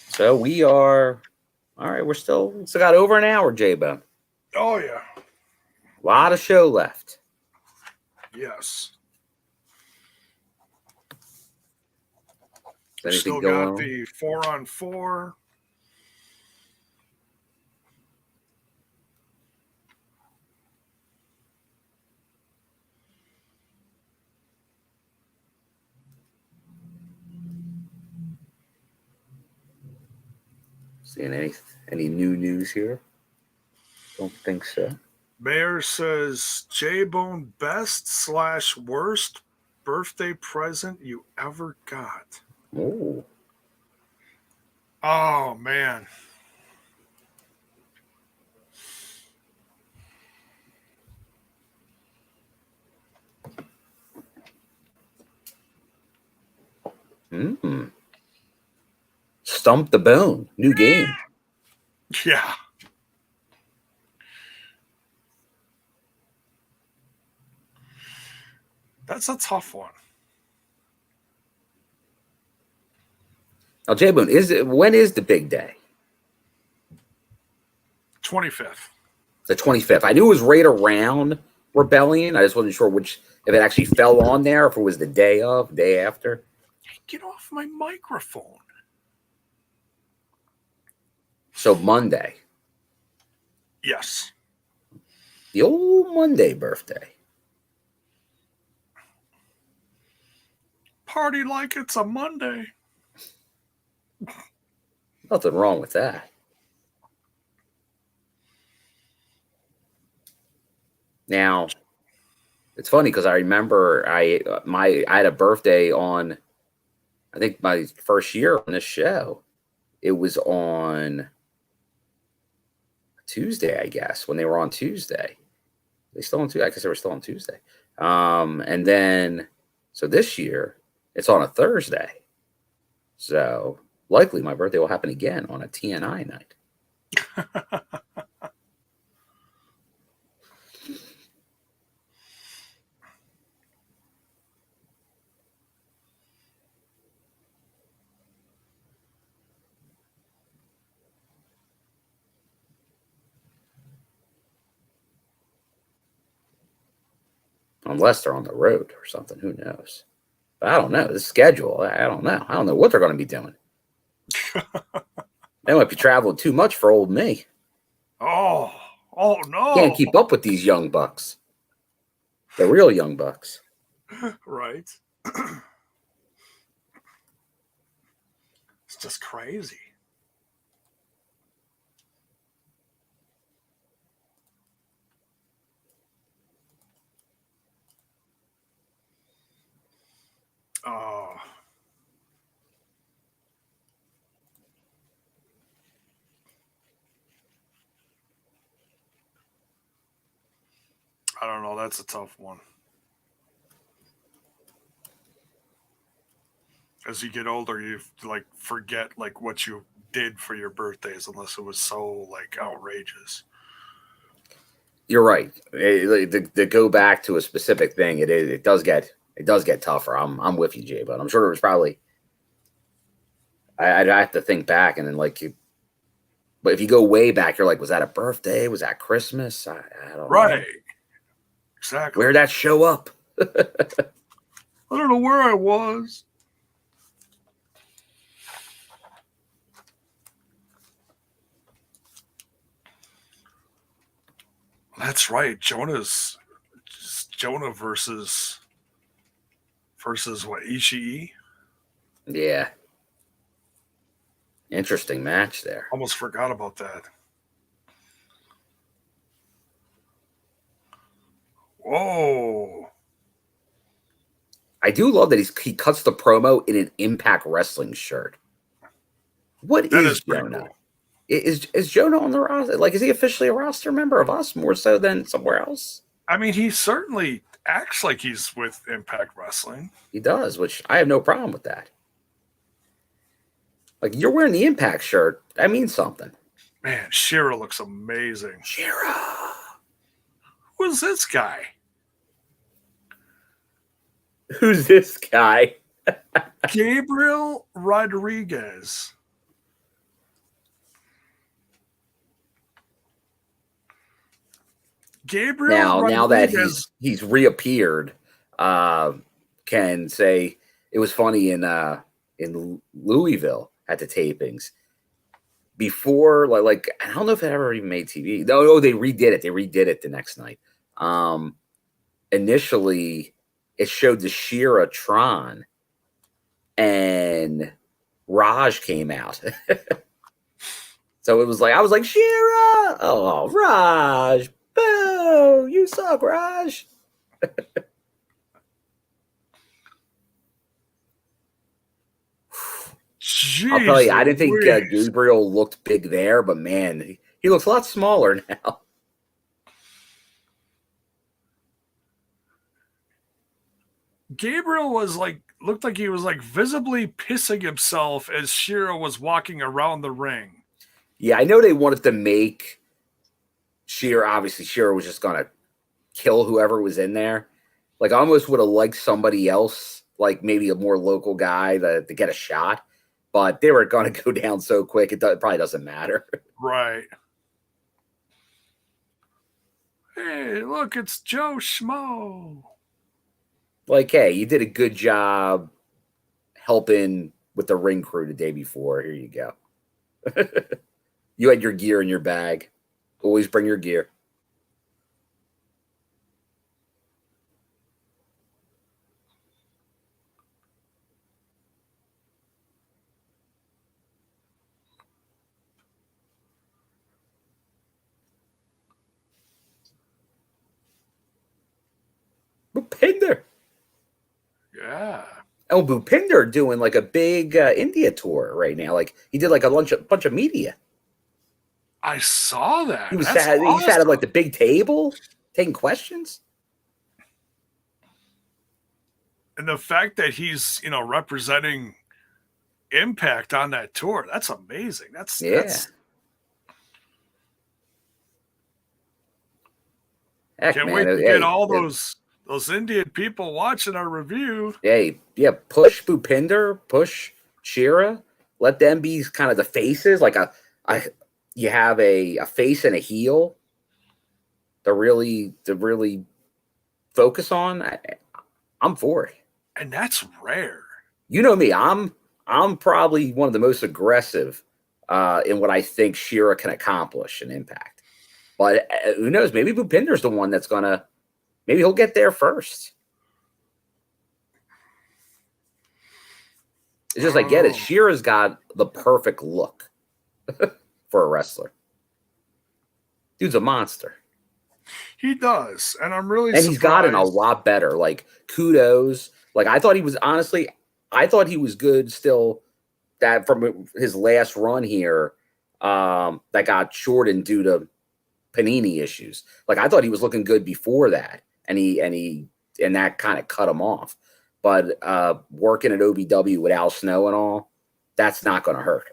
So we are, all right, we're still got over an hour, J-Bone. Oh, yeah. A lot of show left. Yes. Is Still anything going got on? the 4-on-4. Seeing any new news here? Don't think so. Mayor says J-Bone best/worst birthday present you ever got. Oh, Oh, man. Stump the Bone, new game. Yeah. That's a tough one. Now, J-Bone, when is the big day? 25th. The 25th. I knew it was right around Rebellion. I just wasn't sure if it actually fell on there, if it was the day after. Hey, get off my microphone. So Monday. Yes. The old Monday birthday. Party like it's a Monday. Nothing wrong with that. Now, it's funny because I remember I had a birthday on, I think, my first year on this show. It was on Tuesday, I guess, when they were on Tuesday. They still on Tuesday? I guess they were still on Tuesday. And then, so this year, it's on a Thursday. So likely my birthday will happen again on a TNI night. Unless they're on the road or something, who knows? But I don't know. The schedule, I don't know. I don't know what they're going to be doing. They might be traveling too much for old me. Oh no. Can't keep up with these young bucks. The real young bucks. Right. It's just crazy. Oh, I don't know. That's a tough one. As you get older, you like forget like what you did for your birthdays, unless it was so like outrageous. You're right. To go back to a specific thing, it does get tougher. I'm with you, Jay, but I'm sure it was probably. I'd have to think back, and then but if you go way back, you're like, was that a birthday? Was that Christmas? I don't Right. know. Exactly. Where'd that show up? I don't know where I was. That's right. Jonah versus what, Ishii? Yeah. Interesting match there. Almost forgot about that. Whoa. I do love that he cuts the promo in an Impact Wrestling shirt. What That is is pretty Jonah? cool. Is Jonah on the roster? Like, is he officially a roster member of us more so than somewhere else? I mean, he certainly acts like he's with Impact Wrestling. He does, which I have no problem with that. Like, you're wearing the Impact shirt. That means something. Man, Shira looks amazing. Shira. Who's this guy? Who's this guy? Gabriel Rodriguez. Gabriel Now that Rodriguez. he's reappeared, can say it was funny in Louisville at the tapings before, like I don't know if it ever even made TV. No, they redid it. They redid it the next night. Initially, it showed the Shira Tron, and Raj came out. So it was like, I was like, Shira! Oh, Raj! Boo! You suck, Raj! I'll tell you, I didn't think Gabriel looked big there, but man, he looks a lot smaller now. Gabriel looked like he was like visibly pissing himself as Shira was walking around the ring. Yeah, I know they wanted to make Shira, obviously Shira was just going to kill whoever was in there. Like, I almost would have liked somebody else, like maybe a more local guy to get a shot, but they were going to go down so quick, it probably doesn't matter. Right. Hey, look, it's Joe Schmo. Like, hey, you did a good job helping with the ring crew the day before. Here you go. You had your gear in your bag. Always bring your gear. Bhupinder. Yeah. Oh, Bhupinder doing like a big India tour right now. Like, he did like a bunch of media. I saw that. He sat at like the big table taking questions. And the fact that he's, representing Impact on that tour, that's amazing. That's Heck, can't man, wait to get all those Indian people watching our review. Hey, yeah, push Bhupinder, push Shira, let them be kind of the faces. Like you have a face and a heel to really focus on. I'm for it. And that's rare. You know me, I'm probably one of the most aggressive in what I think Shira can accomplish in Impact. But who knows? Maybe Bhupinder's the one that's gonna. Maybe he'll get there first. It's just I get it. Shira's got the perfect look for a wrestler. Dude's a monster. He does, and I'm really and he's gotten a lot better. Like, kudos. Like, I thought he was good still. That from his last run here, that got shortened due to panini issues. Like I thought he was looking good before that, and that kind of cut him off. But working at OBW with Al Snow and all, that's not going to hurt.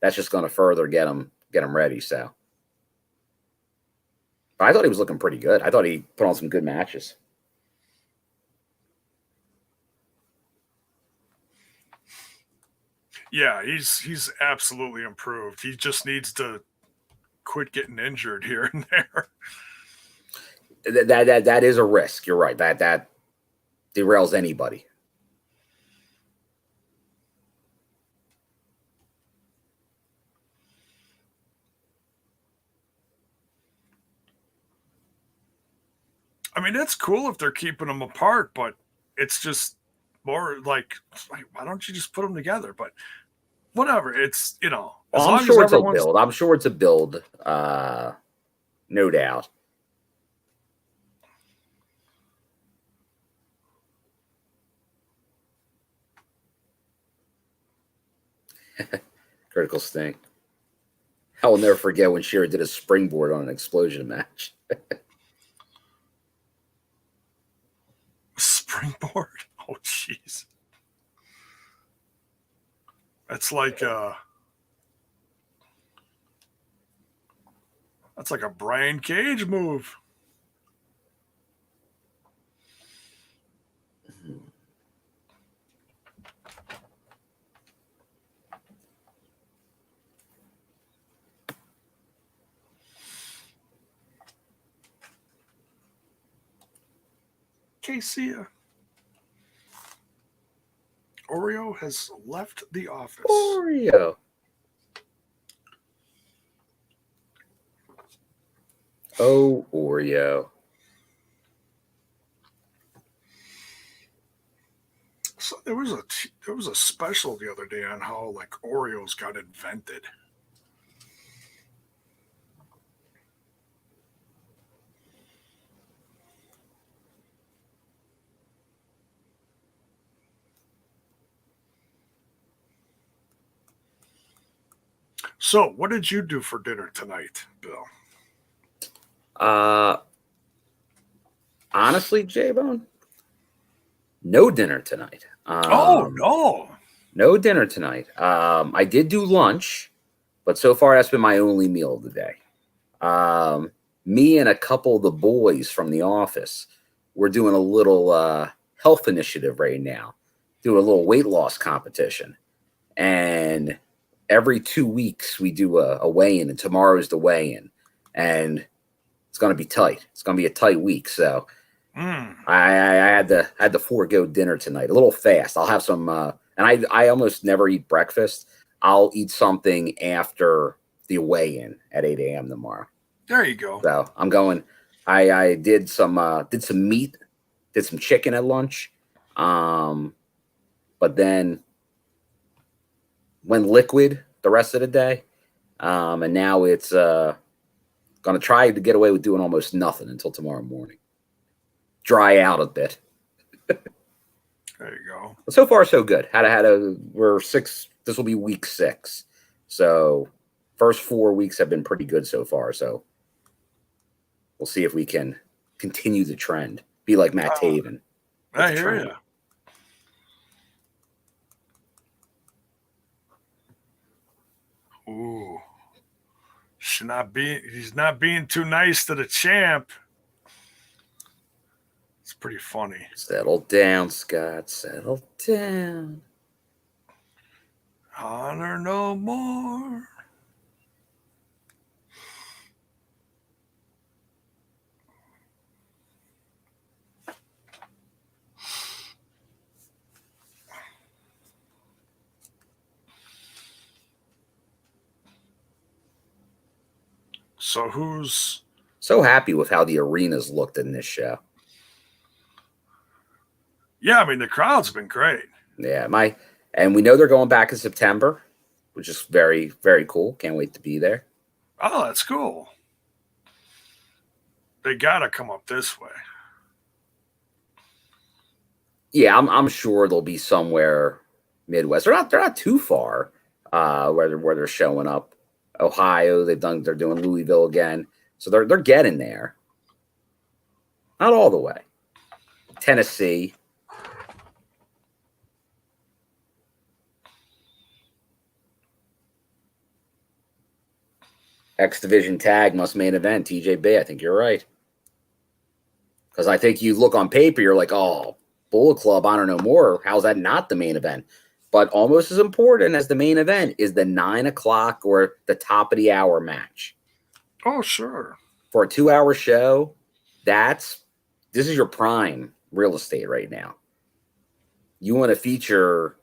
That's just going to further get him ready. So, but I thought he was looking pretty good. I thought he put on some good matches. Yeah, he's absolutely improved. He just needs to quit getting injured here and there. That is a risk. You're right. That derails anybody. I mean, it's cool if they're keeping them apart, but it's just more like why don't you just put them together? But whatever. It's, as Well, long I'm sure as it's a build. I'm sure it's a build. No doubt. Critical Sting. I will never forget when Shearer did a springboard on an explosion match. Springboard. Oh, jeez. That's like a Brian Cage move. Cena. Oreo has left the office. Oreo. Oh, Oreo. So there was a special the other day on how like Oreos got invented. So, what did you do for dinner tonight, Bill? Honestly, J-Bone, no dinner tonight. No dinner tonight. I did do lunch, but so far that's been my only meal of the day. Me and a couple of the boys from the office, we're doing a little health initiative right now, doing a little weight loss competition. And every 2 weeks we do a weigh-in, and tomorrow is the weigh-in. And it's going to be tight. It's going to be a tight week. So I had to forego dinner tonight, a little fast. I'll have some, and I almost never eat breakfast. I'll eat something after the weigh-in at 8 a.m. tomorrow. There you go. So I'm going. I did some meat, did some chicken at lunch, but then went liquid the rest of the day, and now it's going to try to get away with doing almost nothing until tomorrow morning. Dry out a bit. There you go. But so far, so good. We're 6. This will be week 6. So first 4 weeks have been pretty good so far. So we'll see if we can continue the trend. Be like Matt Taven. I hear you. Ooh. He's not being too nice to the champ. It's pretty funny. Settle down, Scott. Settle down. Honor no more. So who's so happy with how the arenas looked in this show? Yeah, I mean the crowd's been great. Yeah, and we know they're going back in September, which is very, very cool. Can't wait to be there. Oh, that's cool. They gotta come up this way. Yeah, I'm sure they'll be somewhere Midwest. They're not too far where they're showing up. Ohio. They're doing Louisville again. So they're getting there. Not all the way. Tennessee. X Division tag must main event. TJB, I think you're right. Because I think you look on paper, you're like, oh, Bullet Club, I don't know more. How's that not the main event? But almost as important as the main event is the 9 o'clock or the top of the hour match. Oh, sure. For a 2-hour show, this is your prime real estate right now. You want to feature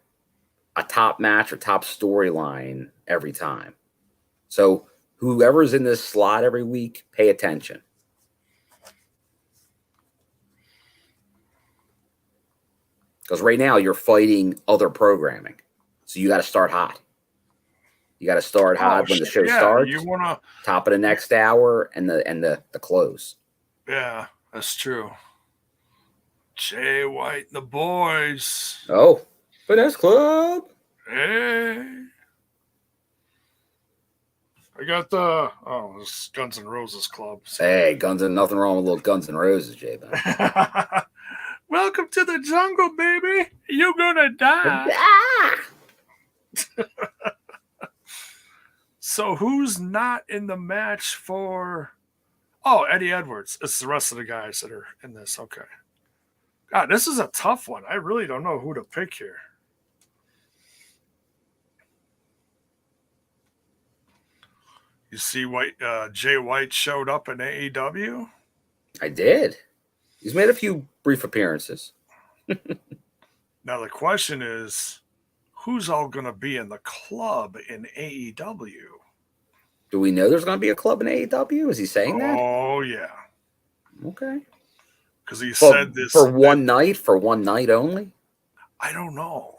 a top match or top storyline every time. So whoever's in this slot every week, pay attention. Because right now you're fighting other programming. So you got to start hot. You got to start hot when the show starts. You wanna top of the next hour and the close. Yeah, that's true. Jay White and the boys. Oh, Finesse Club. Hey. I got this Guns N' Roses club. So. Hey, nothing wrong with little Guns N' Roses, Jay. Welcome to the jungle, baby. You're gonna die. So who's not in the match for? Oh, Eddie Edwards. It's the rest of the guys that are in this. Okay. God, this is a tough one. I really don't know who to pick here. You see, Jay White showed up in AEW. I did. He's made a few brief appearances. Now the question is, who's all going to be in the club in AEW? Do we know there's going to be a club in AEW? Is he saying that? Oh yeah. Okay. Because he said this for one night only. I don't know.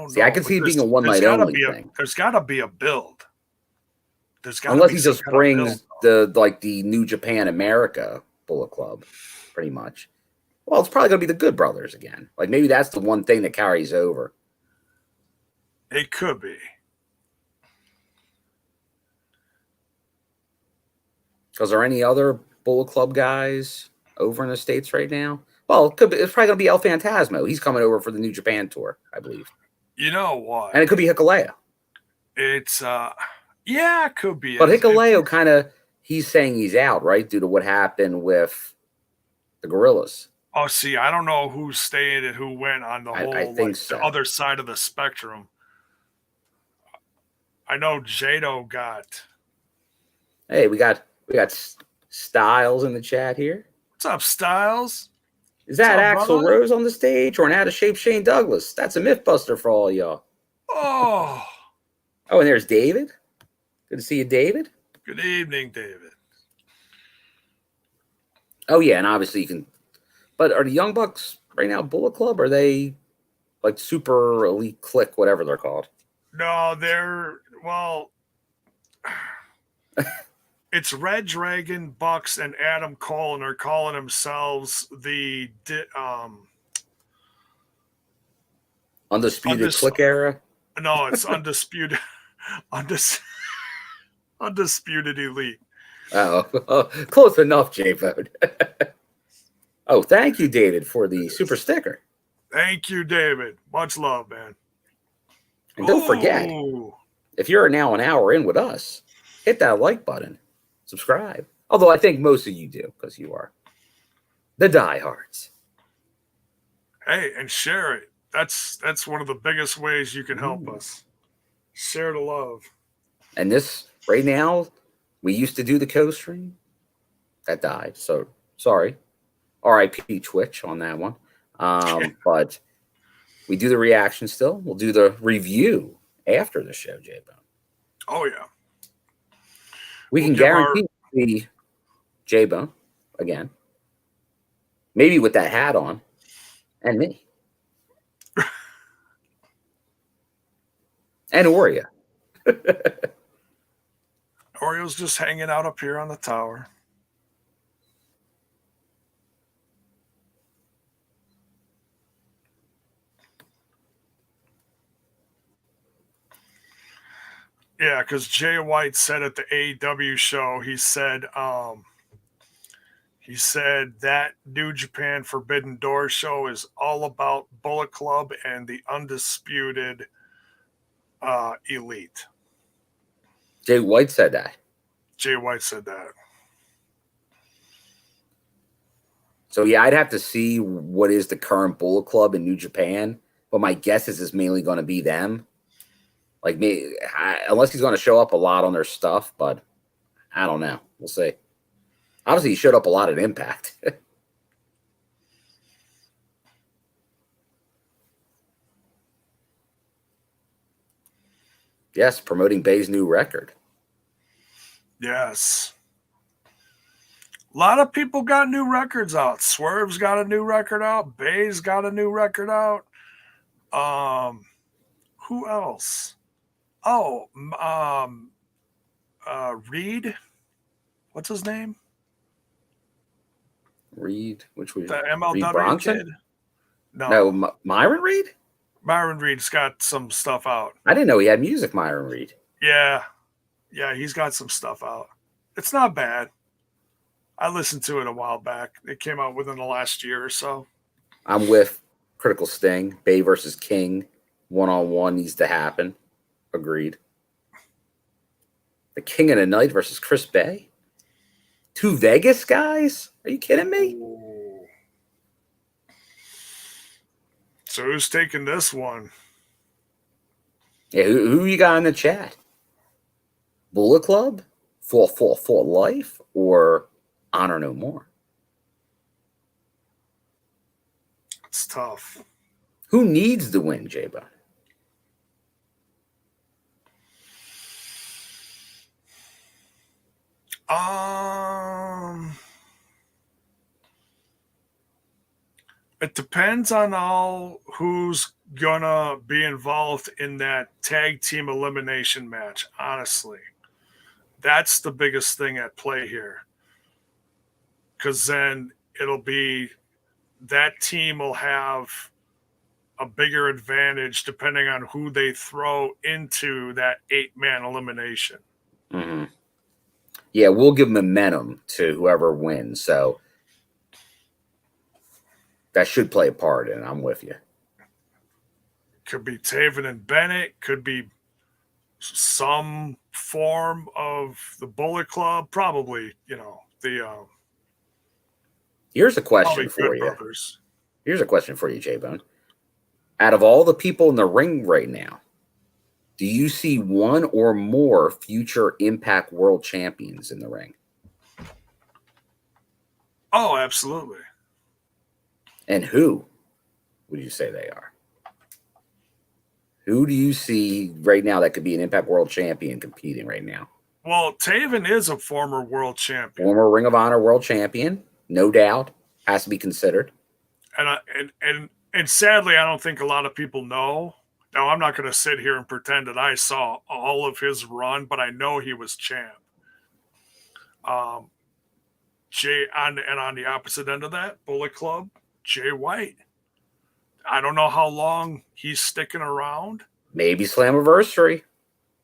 See, I can see it being a one night only thing. There's got to be a build. Unless he just brings the New Japan America Bullet Club, pretty much. Well, it's probably going to be the Good Brothers again. Like maybe that's the one thing that carries over. It could be. Because are any other Bullet Club guys over in the States right now? Well, it's probably going to be El Phantasmo. He's coming over for the New Japan tour, I believe. You know what? And it could be Hikuleo. It's yeah, it could be. But Hikuleo he's saying he's out, right? Due to what happened with the Gorillas. Oh, see, I don't know who stayed and who went on the whole the other side of the spectrum. I know Jado got. Hey, we got Styles in the chat here. What's up, Styles? Is that Axl Rose on the stage or an out of shape Shane Douglas? That's a Mythbuster for all y'all. Oh, and there's David. Good to see you, David. Good evening, David. Oh yeah, and obviously you can. But are the Young Bucks right now Bullet Club? Or are they like Super Elite Click, whatever they're called? No, it's Red Dragon, Bucks, and Adam Cole, and they're calling themselves the Undisputed Click era. No, it's Undisputed, Undisputed Elite. Oh, close enough, J-Vote. Oh, thank you, David, for the super sticker. Thank you, David. Much love, man. And don't forget, if you're now an hour in with us, hit that like button, subscribe. Although I think most of you do, because you are the diehards. Hey, and share it. That's one of the biggest ways you can help us. Share the love. And this, right now, we used to do the co-stream. That died. So, sorry. RIP Twitch on that one. But we do the reaction still. We'll do the review after the show, J-Bone. Oh, yeah. We can guarantee the J-Bone again. Maybe with that hat on. And me. And Oreo. Oreo's just hanging out up here on the tower. Yeah, because Jay White said at the AEW show, he said that New Japan Forbidden Door show is all about Bullet Club and the undisputed elite. Jay White said that. Jay White said that. So yeah, I'd have to see what is the current Bullet Club in New Japan, but my guess is it's mainly going to be them. Like me, unless he's going to show up a lot on their stuff, but I don't know. We'll see. Obviously, he showed up a lot at Impact. Yes, promoting Bay's new record. Yes. A lot of people got new records out. Swerve's got a new record out. Bay's got a new record out. Who else? Oh, Reed. What's his name? Reed, which was The Reed MLW Bronson? kid. No, Myron Reed? Myron Reed's got some stuff out. I didn't know he had music, Myron Reed. Yeah, he's got some stuff out. It's not bad. I listened to it a while back. It came out within the last year or so. I'm with Critical Sting. Bay versus King. 1-on-1 needs to happen. Agreed. The King of the Night versus Chris Bay? Two Vegas guys? Are you kidding me? Ooh. So who's taking this one? Yeah, who you got in the chat? Bullet Club? For Life? Or Honor No More? It's tough. Who needs the win, J-Bone? It depends on who's gonna be involved in that tag team elimination match, honestly. That's the biggest thing at play here. Because then it'll be that team will have a bigger advantage depending on who they throw into that 8-man elimination. Mm-hmm. Yeah, we'll give momentum to whoever wins. So that should play a part in it. I'm with you. Could be Taven and Bennett. Could be some form of the Bullet Club. Probably, the Here's a question for you. Brothers. Here's a question for you, J-Bone. Out of all the people in the ring right now, do you see one or more future Impact World Champions in the ring? Oh, absolutely. And who would you say they are? Who do you see right now that could be an Impact World Champion competing right now? Well, Taven is a former world champion. Former Ring of Honor World Champion, no doubt, has to be considered. And sadly, I don't think a lot of people know. Now, I'm not going to sit here and pretend that I saw all of his run, but I know he was champ. On the opposite end of that, Bullet Club, Jay White. I don't know how long he's sticking around. Maybe Slammiversary.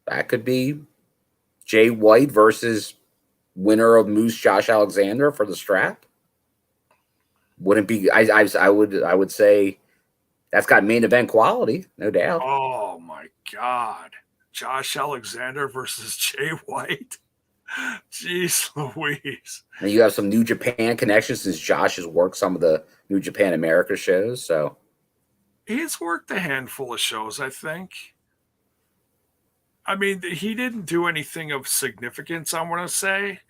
That could be Jay White versus winner of Moose Josh Alexander for the strap. Wouldn't be? I would say that's got main event quality, no doubt. Oh my God, Josh Alexander versus Jay White. Jeez Louise. And you have some New Japan connections since Josh has worked some of the New Japan America shows. So he's worked a handful of shows, I think. I mean, he didn't do anything of significance, I want to say.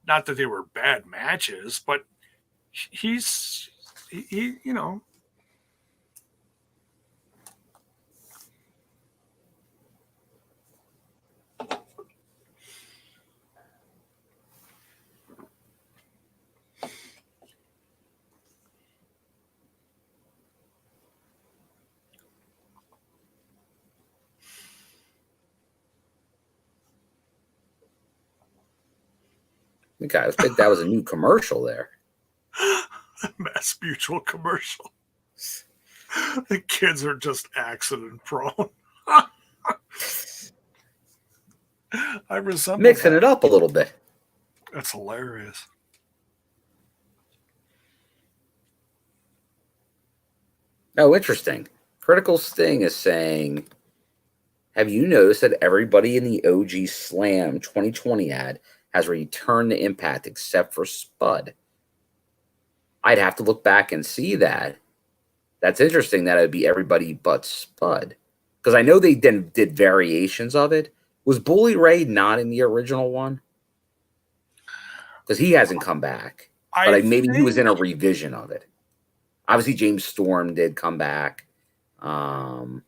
Not that they were bad matches, but he okay, I think that was a new commercial there. Mass Mutual commercial. The kids are just accident prone. I resemble Mixing that. it up a little bit. That's hilarious. Oh, interesting. Critical Sting is saying, have you noticed that everybody in the OG Slam 2020 ad has returned to Impact except for Spud? I'd have to look back and see that. That's interesting that it would be everybody but Spud. Because I know they did variations of it. Was Bully Ray not in the original one? Because he hasn't come back. But maybe he was in a revision of it. Obviously, James Storm did come back. My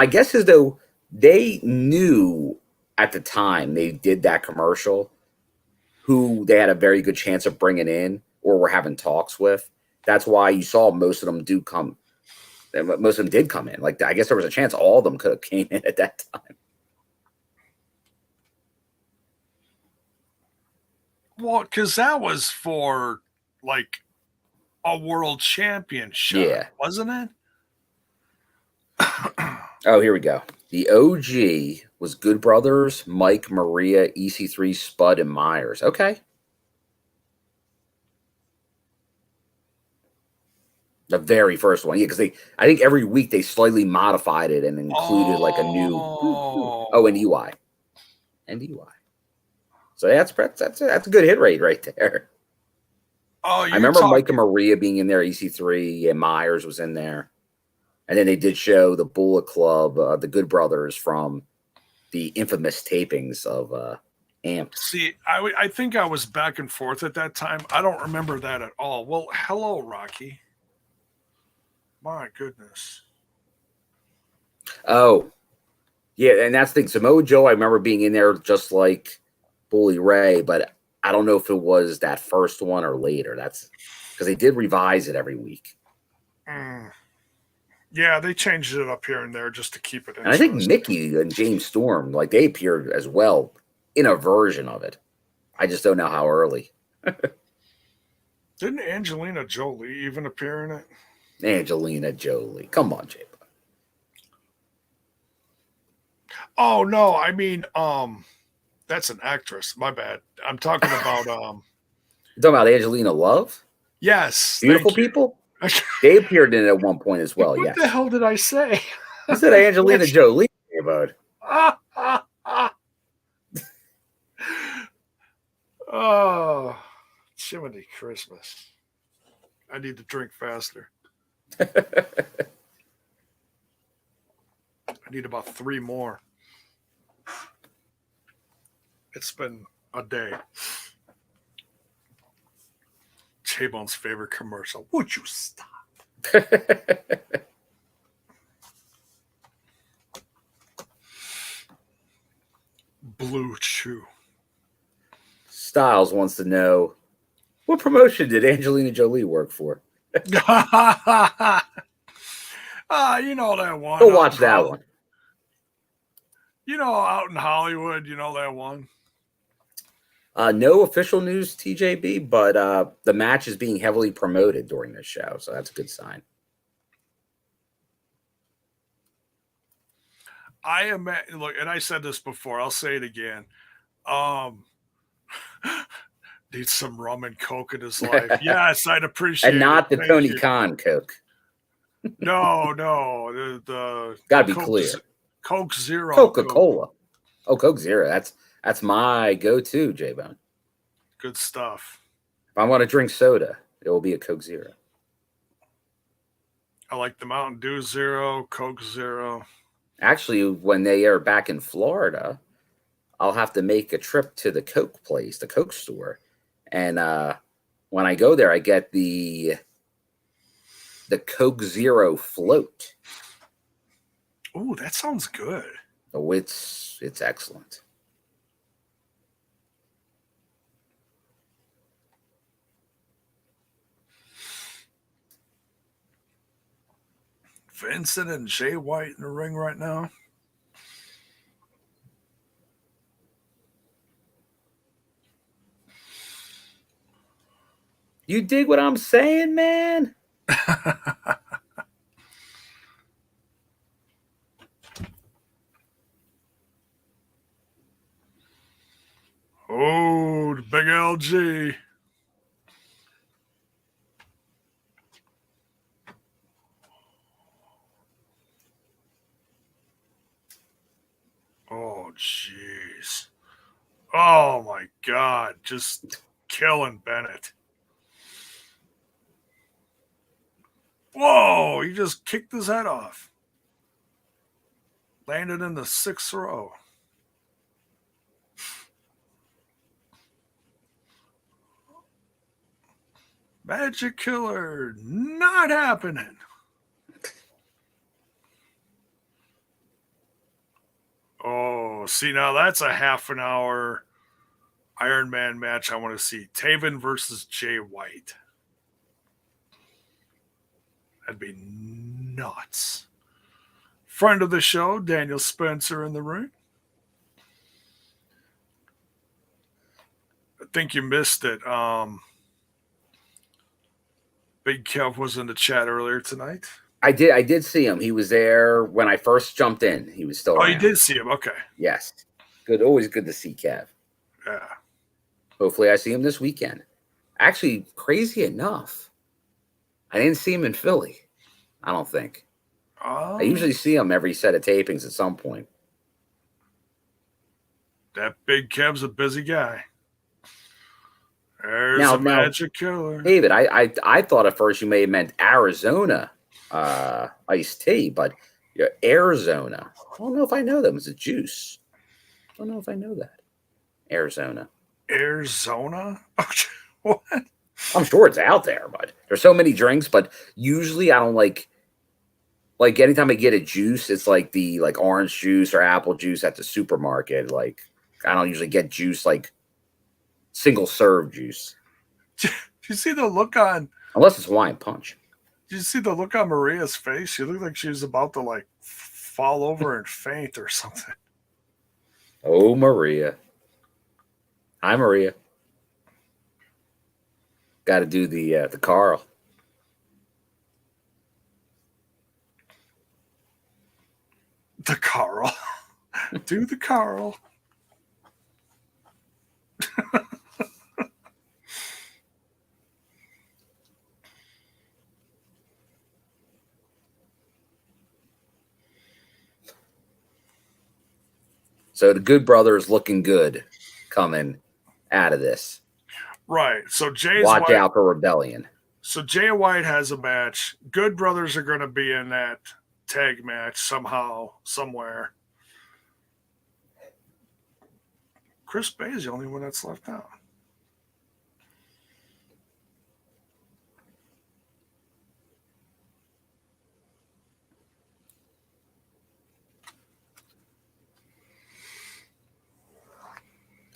guess is, though, they knew at the time they did that commercial who they had a very good chance of bringing in or were having talks with. That's why you saw most of them do come. Most of them did come in. Like, I guess there was a chance all of them could have came in at that time. Well, because that was for, like, a world championship, wasn't it? Oh, here we go. The OG was Good Brothers, Mike, Maria, EC3, Spud, and Myers. Okay. The very first one. Yeah, because I think every week they slightly modified it and included like a new. And EY. And EY. So that's a good hit rate right there. Oh, I remember Mike and Maria being in there, EC3, and Myers was in there. And then they did show the Bullet Club, the Good Brothers from the infamous tapings of Amped. See, I think I was back and forth at that time. I don't remember that at all. Well, hello, Rocky. My goodness. Oh, yeah, and that's the thing. Samoa Joe, I remember being in there just like Bully Ray, but I don't know if it was that first one or later. That's because they did revise it every week. Yeah, they changed it up here and there just to keep it interesting. And I think Mickey and James Storm, like they appeared as well in a version of it. I just don't know how early. Didn't Angelina Jolie even appear in it? Angelina Jolie. Come on, Jay. Oh, no. I mean, that's an actress. My bad. I'm talking about... You're talking about Angelina Love? Yes. Beautiful People? They appeared in it at one point as well, What the hell did I say? I said Angelina Jolie, bud. Oh, Jiminy Christmas. I need to drink faster. I need about 3 more. It's been a day. J-Bone's favorite commercial. Would you stop? Blue Chew. Styles wants to know, what promotion did Angelina Jolie work for? You know that one. Go watch that one. You know, out in Hollywood, you know that one. No official news, TJB, but the match is being heavily promoted during this show, so that's a good sign. Look, and I said this before, I'll say it again. Needs some rum and Coke in his life. Yes, I'd appreciate it. And not the Tony Khan Coke. No. The gotta be clear. Coke Zero. Coca-Cola. Oh, Coke Zero. That's my go-to, J-Bone. Good stuff. If I want to drink soda, it will be a Coke Zero. I like the Mountain Dew Zero, Coke Zero. Actually, when they are back in Florida, I'll have to make a trip to the Coke place, the Coke store. And when I go there, I get the Coke Zero float. Oh, that sounds good. Oh, it's excellent. Vincent and Jay White in the ring right now. You dig what I'm saying, man? Oh, the big LG. Oh, jeez. Oh, my God. Just killing Bennett. Whoa, he just kicked his head off. Landed in the 6th row. Magic Killer, not happening. Oh, see, now that's a half an hour Iron Man match I want to see. Taven versus Jay White. That'd be nuts. Friend of the show, Daniel Spencer in the ring. I think you missed it. Big Kev was in the chat earlier tonight. I did see him. He was there when I first jumped in. He was still Oh, around. you did see him. Okay. Yes. Good. Always good to see Kev. Yeah. Hopefully I see him this weekend. Actually, crazy enough, I didn't see him in Philly. I don't think. I usually see him every set of tapings at some point. That Big Kev's a busy guy. There's a Magic Killer. David, I thought at first you may have meant Arizona iced tea, but Arizona. I don't know if I know them. It's a juice. I don't know if I know that. Arizona. What? I'm sure it's out there, but there's so many drinks. But usually I don't like anytime I get a juice, it's like the orange juice or apple juice at the supermarket. Like I don't usually get juice like single serve juice. Did you see the look on? Unless it's wine punch. Did you see the look on Maria's face? She looked like she was about to fall over and faint or something. Oh, Maria. Hi, Maria. Got to do the Carl. The Carl. Do the Carl. So the Good Brothers looking good coming out of this. Right. So Watch out for Rebellion. So Jay White has a match. Good Brothers are going to be in that tag match somehow, somewhere. Chris Bay is the only one that's left out.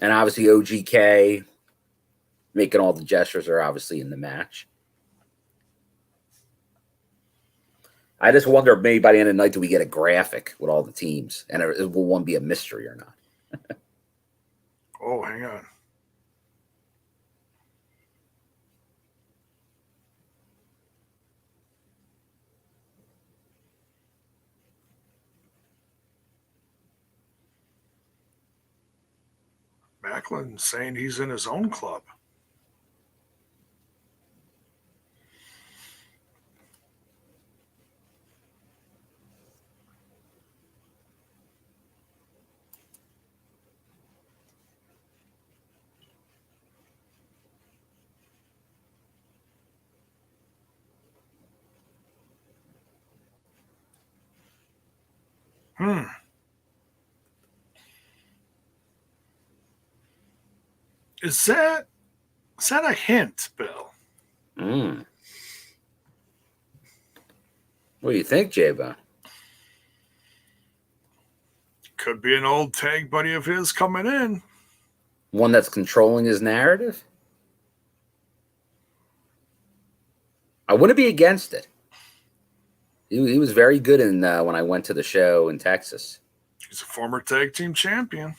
And obviously OGK making all the gestures are obviously in the match. I just wonder if maybe by the end of the night do we get a graphic with all the teams, and will one be a mystery or not? Oh, hang on. Macklin saying he's in his own club. Is that a hint, Bill? What do you think, J-Bone? Could be an old tag buddy of his coming in. One that's controlling his narrative? I wouldn't be against it. He was very good in when I went to the show in Texas. He's a former tag team champion.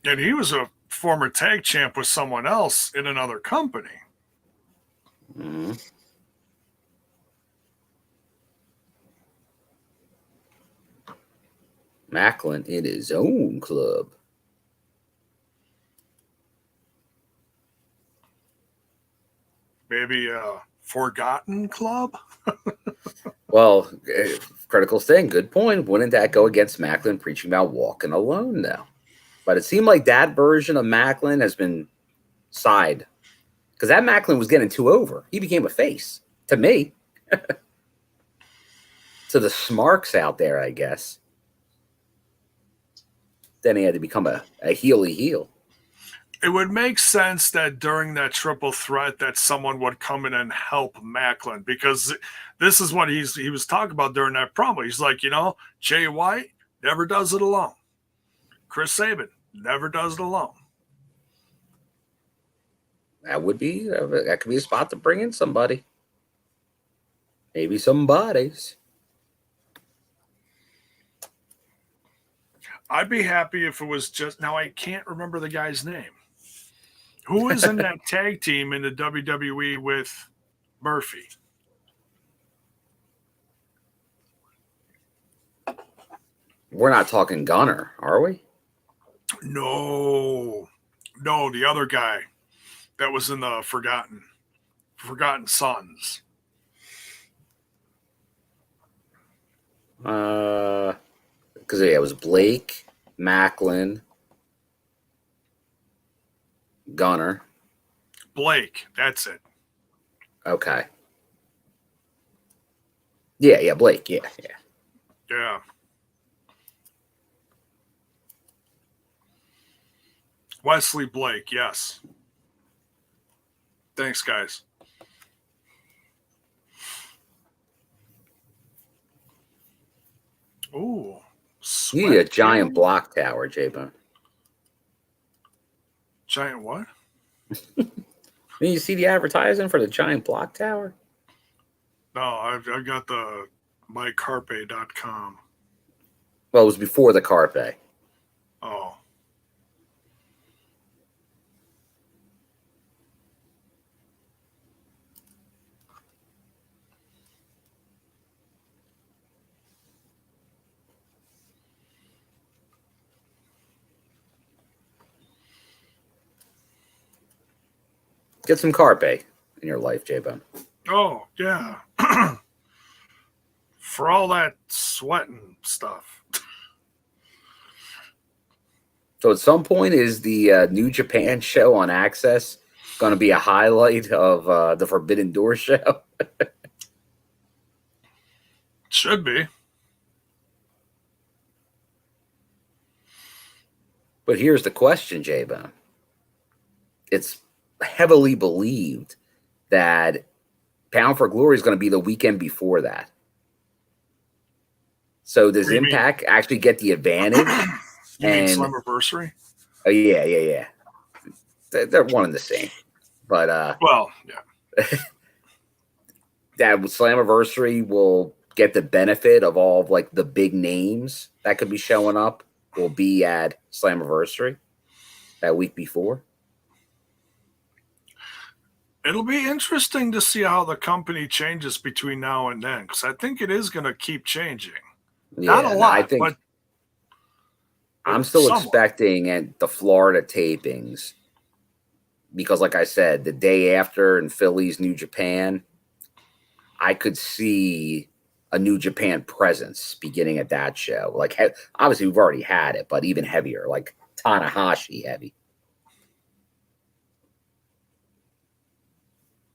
And he was a former tag champ with someone else in another company. Mm-hmm. Macklin in his own club. Maybe a forgotten club? Well, Critical thing, good point. Wouldn't that go against Macklin preaching about walking alone, though? But it seemed like that version of Macklin has been side. Because that Macklin was getting too over. He became a face. To me. To the smarks out there, I guess. Then he had to become a heely heel. It would make sense that during that triple threat that someone would come in and help Macklin, because this is what he was talking about during that promo. He's like, Jay White never does it alone. Chris Sabin never does it alone. That could be a spot to bring in somebody. Maybe some bodies. I'd be happy if it was just, now I can't remember the guy's name. Who is in that tag team in the WWE with Murphy? We're not talking Gunner, are we? No, the other guy that was in the Forgotten Sons. Because it was Blake, Macklin, Gunner. Blake, that's it. Okay. Yeah, Blake. Yeah. Wesley Blake, yes. Thanks, guys. Ooh. You need a giant block tower, J-Bone. Giant what? You see the advertising for the giant block tower? No, I've got the mycarpe.com. Well, it was before the Carpe. Oh. Get some Carpe in your life, J-Bone. Oh, yeah. For all that sweating stuff. So at some point, is the New Japan show on Access going to be a highlight of the Forbidden Door show? Should be. But here's the question, J-Bone. It's heavily believed that Pound for Glory is going to be the weekend before that. So does Impact actually get the advantage? You mean Slammiversary? Oh, yeah. They're one and the same. But well, yeah. That Slammiversary will get the benefit of all of like the big names that could be showing up will be at Slammiversary that week before. It'll be interesting to see how the company changes between now and then, because I think it is going to keep changing. Yeah, not a lot, I think, but I'm still somewhat. expecting at the Florida tapings, because like I said, the day after in Philly's New Japan, I could see a New Japan presence beginning at that show. Like, obviously we've already had it, but even heavier, like Tanahashi heavy.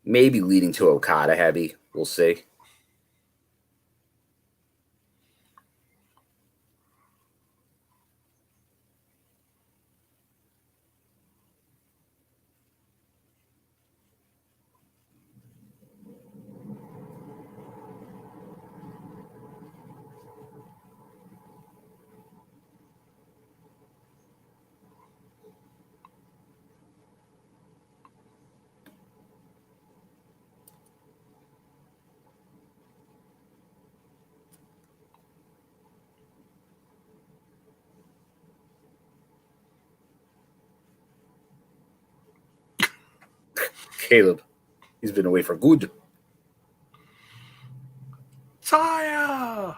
Maybe leading to Okada heavy. We'll see. Caleb, he's been away for good. Taya!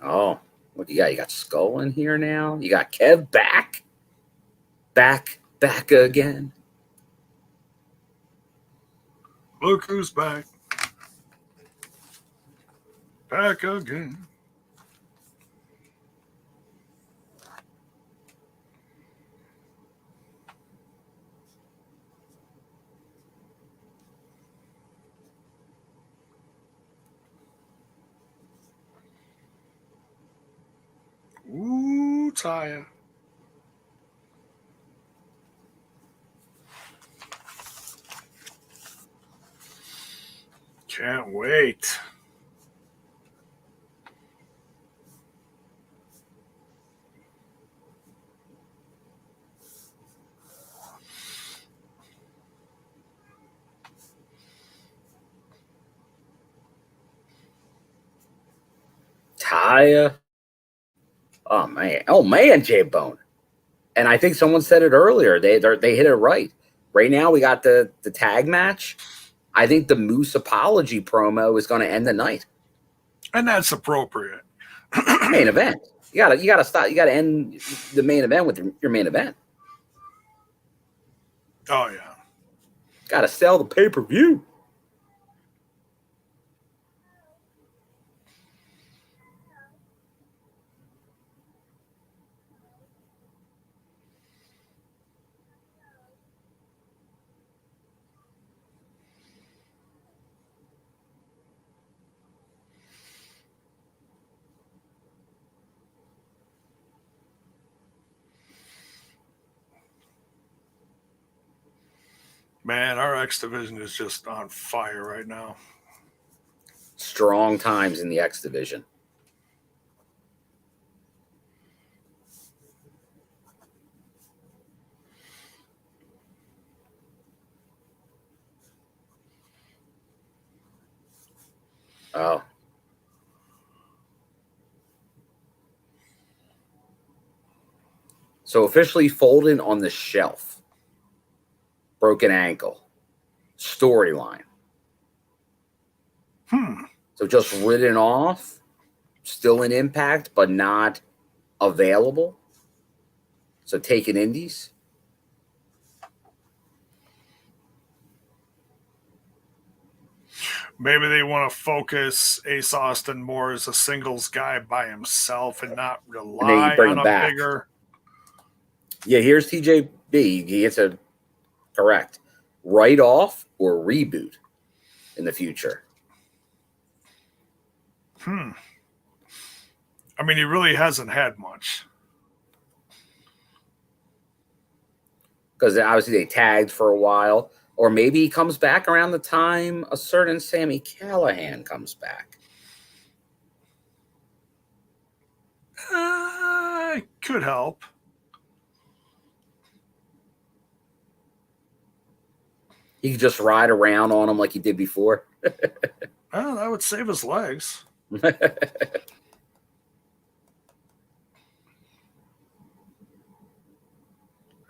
Oh, what do you got? You got Skull in here now. You got Kev back again. Look who's back. Back again. Ooh, Taya. Can't wait. Taya. Oh man, J-Bone. And I think someone said it earlier. They hit it right. Right now we got the tag match. I think the Moose apology promo is going to end the night. And that's appropriate. Main event. You gotta stop. You gotta end the main event with your main event. Oh yeah. Gotta sell the pay-per-view. Man, our X division is just on fire right now. Strong times in the X division. Oh. So officially folded on the shelf. Broken ankle. Storyline. So just written off. Still in Impact, but not available. So taking indies. Maybe they want to focus Ace Austin more as a singles guy by himself and not rely on a bigger. Yeah, here's TJB. He gets a correct write off or reboot in the future. I mean, he really hasn't had much. Because obviously they tagged for a while. Or maybe he comes back around the time a certain Sami Callihan comes back. Could help. He could just ride around on him like he did before. Well, that would save his legs. That'd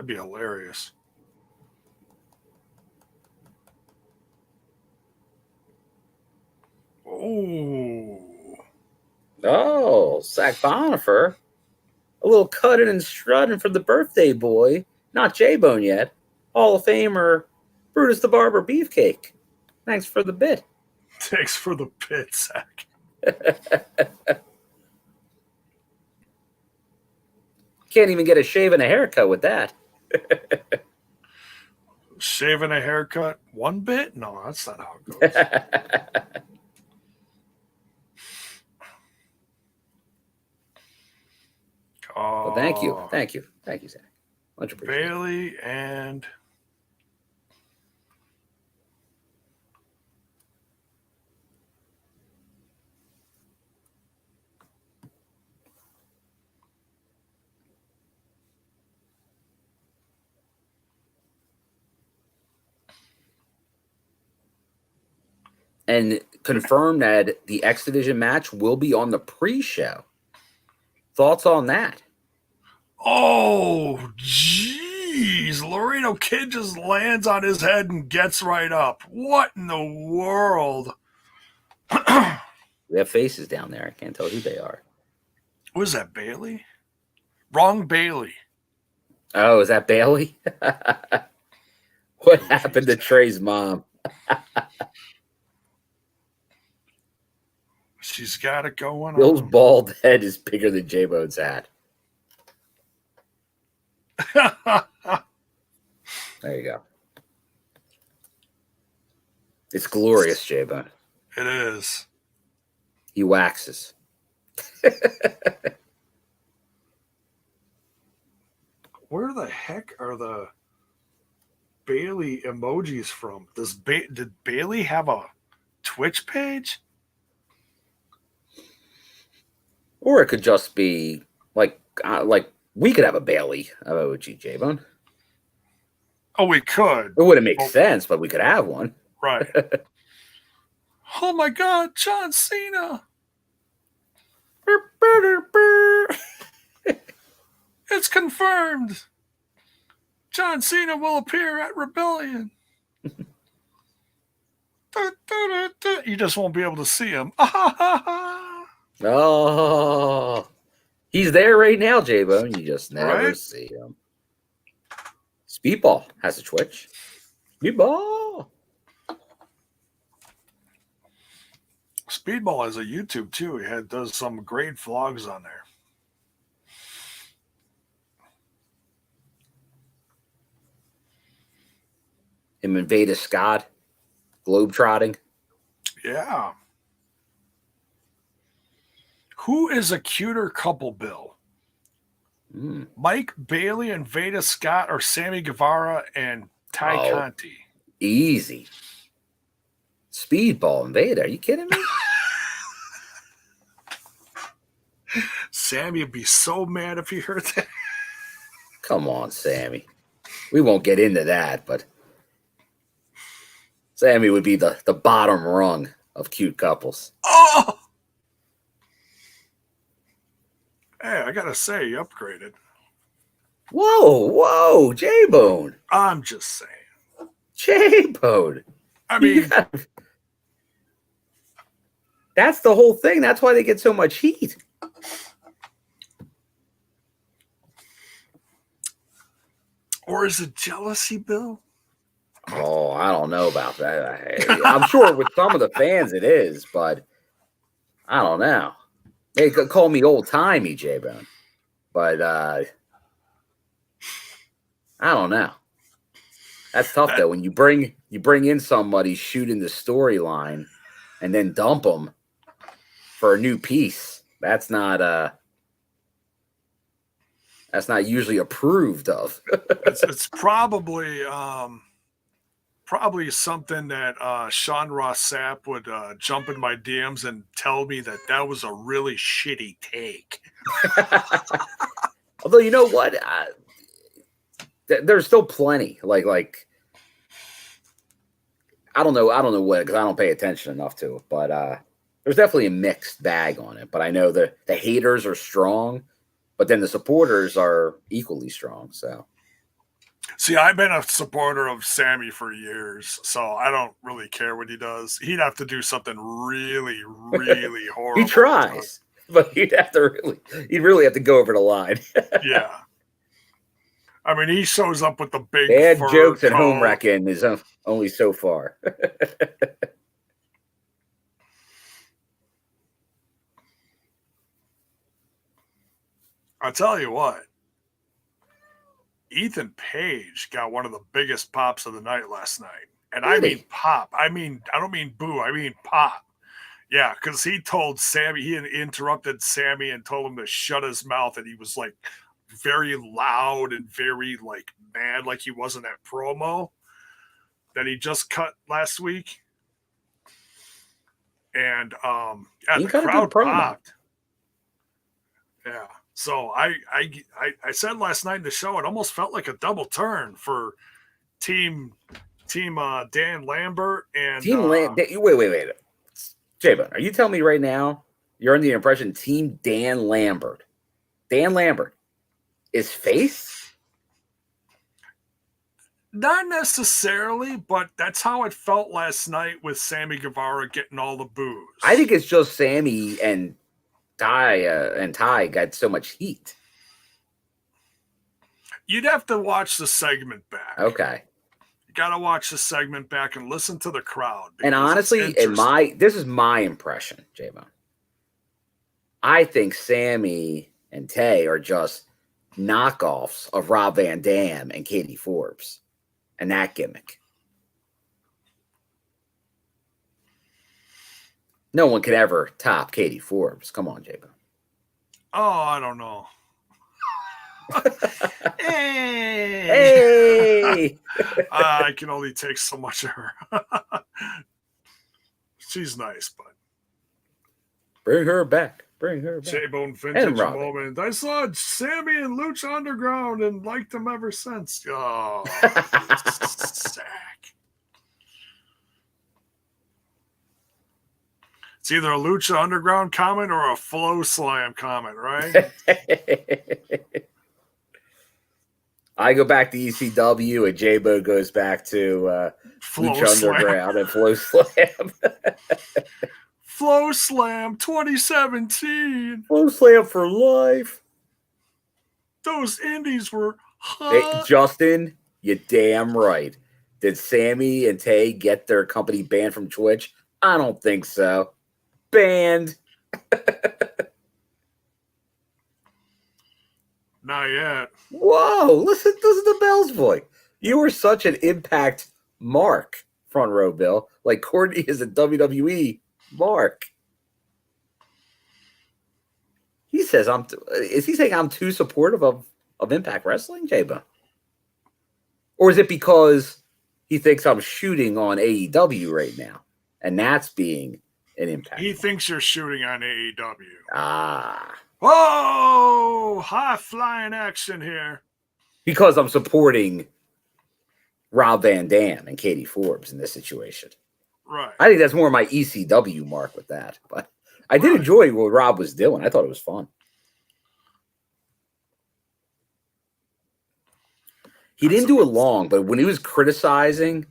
be hilarious. Oh, Zach Bonifer. A little cutting and strutting for the birthday boy. Not J-Bone yet. Hall of Famer Brutus the Barber Beefcake. Thanks for the bit. Thanks for the bit, Zach. Can't even get a shave and a haircut with that. Shaving a haircut, 1 bit? No, that's not how it goes. Well, thank you, Zach. Much appreciated. Bailey and and confirmed that the X Division match will be on the pre-show. Thoughts on that? oh, jeez. Laredo Kid just lands on his head and gets right up. What in the world? We have faces down there. I can't tell who they are. Was that Bailey? Wrong Bailey. Oh, is that Bailey? What happened to Trey's mom? She's got it going Bill's on. bald head is bigger than J-Bone's hat. There you go. It's glorious, J-Bone. It is. He waxes. Where the heck are the Bailey emojis from? Did Bailey have a Twitch page? Or it could just be like we could have a Bailey emoji, J-Bone. Oh, we could. It wouldn't make sense, but we could have one. Right. Oh my God, John Cena. It's confirmed. John Cena will appear at Rebellion. You just won't be able to see him. Oh, he's there right now, J-Bone. You just never see him. Speedball has a Twitch. Speedball. Speedball has a YouTube too. He does some great vlogs on there. Him and Veda Scott, globetrotting. Yeah. Who is a cuter couple, Bill? Mike Bailey and Veda Scott, or Sammy Guevara and Ty Conti? Easy. Speedball and Veda. Are you kidding me? Sammy would be so mad if he heard that. Come on, Sammy. We won't get into that, but Sammy would be the bottom rung of cute couples. Oh! Hey, I gotta say, he upgraded. Whoa, J-Bone. I'm just saying. J-Bone. I mean, that's the whole thing. That's why they get so much heat. Or is it jealousy, Bill? Oh, I don't know about that. I'm sure with some of the fans it is, but I don't know. They could call me old-timey, J-Bone. But I don't know. That's tough, though. When you bring in somebody shooting the storyline and then dump them for a new piece, that's not usually approved of. it's probably something that Sean Ross Sapp would jump in my DMs and tell me that was a really shitty take. Although, you know what? There's still plenty. Like I don't know what, because I don't pay attention enough to it. But there's definitely a mixed bag on it. But I know the haters are strong, but then the supporters are equally strong. So. See, I've been a supporter of Sammy for years, so I don't really care what he does. He'd have to do something really, really horrible. He tries, but he'd really have to go over the line. Yeah. I mean, he shows up with the big bad jokes coat. and home wrecking is only so far. I'll tell you what. Ethan Page got one of the biggest pops of the night last night. And really? I mean pop. I don't mean boo. I mean pop. Yeah, because he told Sammy, he interrupted Sammy and told him to shut his mouth. And he was like very loud and very like mad, like he was in that promo that he just cut last week. And the crowd popped. Yeah. So I said last night in the show, it almost felt like a double turn for team Dan Lambert and wait. J-Bone, are you telling me right now you're under the impression Team Dan Lambert is face? Not necessarily, but that's how it felt last night with Sammy Guevara getting all the boos. I think it's just Sammy and Ty got so much heat. You'd have to watch the segment back. Okay. You got to watch the segment back and listen to the crowd. And honestly, this is my impression, J-Bone. I think Sammy and Tay are just knockoffs of Rob Van Dam and Katie Forbes and that gimmick. No one could ever top Katie Forbes. Come on, J-Bone. Oh, I don't know. Hey! I can only take so much of her. She's nice, but bring her back. Bring her back. J-Bone vintage moment. I saw Sammy and Lucha Underground and liked them ever since. Oh, sack. It's either a Lucha Underground comment or a Flow Slam comment, right? I go back to ECW and J-Bo goes back to Lucha Underground and Flow Slam. Flow Slam 2017. Flow Slam for life. Those indies were hot. Hey, Justin, you damn right. Did Sammy and Tay get their company banned from Twitch? I don't think so. Banned. Not yet. Whoa, listen to Bell's voice. You were such an Impact mark, front row Bill. Like Courtney is a WWE mark. He says is he saying I'm too supportive of Impact Wrestling, J-Bone? Or is it because he thinks I'm shooting on AEW right now? And that's being an Impact. He thinks you're shooting on AEW. Ah. Whoa! High flying action here. Because I'm supporting Rob Van Dam and Katie Forbes in this situation. Right. I think that's more my ECW mark with that. But I did enjoy what Rob was doing. I thought it was fun. He didn't do it long, but when he was criticizing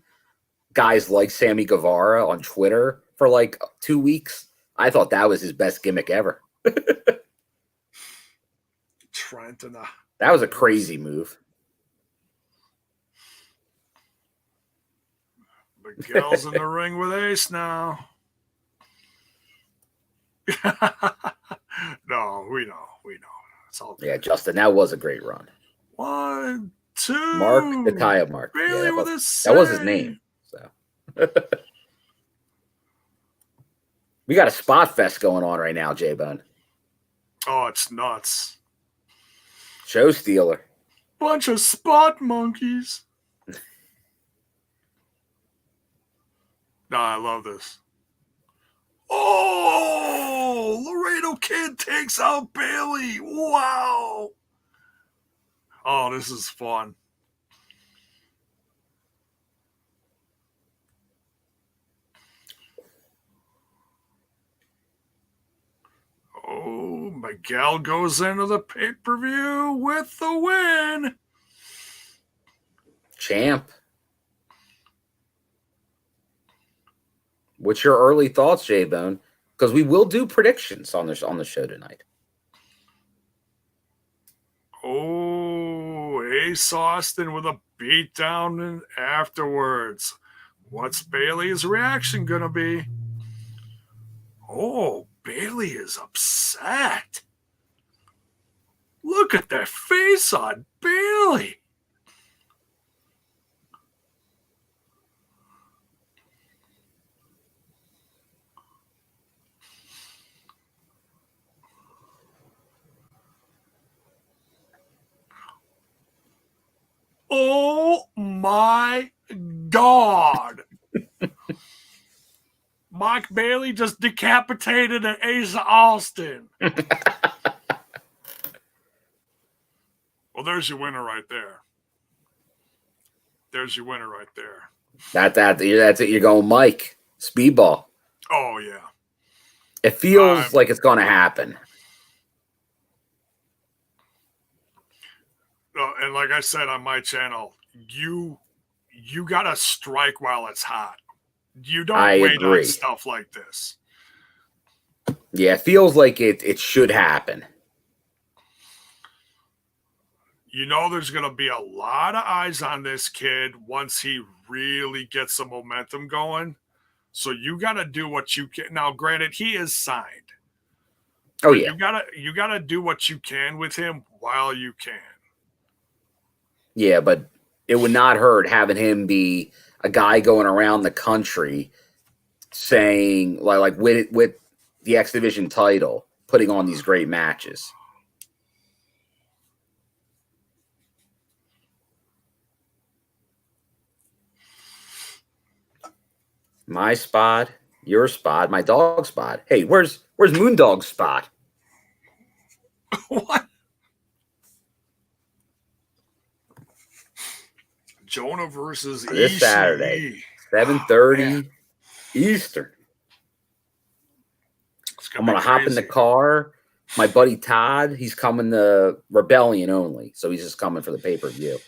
guys like Sammy Guevara on Twitter for like 2 weeks, I thought that was his best gimmick ever. Trenton. That was a crazy move. Miguel's in the ring with Ace now. No, we know. It's all good. Yeah, Justin, that was a great run. 1, 2. Mark, the tie-up mark. Bailey Yeah, with that was his name. So we got a spot fest going on right now, J-Bone. Oh, it's nuts. Show stealer. Bunch of spot monkeys. I love this. Oh, Laredo Kid takes out Bailey. Wow. Oh, this is fun. Oh, Miguel goes into the pay-per-view with the win. Champ. What's your early thoughts, J-Bone? Because we will do predictions on the show tonight. Oh, Ace Austin with a beatdown afterwards. What's Bailey's reaction going to be? Oh, Bailey is upset. Look at that face on Bailey. Oh my God. Mike Bailey just decapitated an Ace Austin. Well, there's your winner right there. There's your winner right there. That's it. You're going Mike. Speedball. Oh, yeah. It feels like it's going to happen. And like I said on my channel, you got to strike while it's hot. You don't wait on stuff like this. Yeah, it feels like it should happen. You know, there's going to be a lot of eyes on this kid once he really gets the momentum going. So you got to do what you can. Now, granted, he is signed. Oh yeah, you gotta do what you can with him while you can. yeah, but it would not hurt having him be a guy going around the country saying like with the X Division title, putting on these great matches. My spot, your spot, my dog spot. Hey, where's Moondog's spot? What? Jonah versus This ECE. Saturday, 7:30 Eastern. I'm gonna hop in the car. My buddy Todd, he's coming to Rebellion only, so he's just coming for the pay-per-view.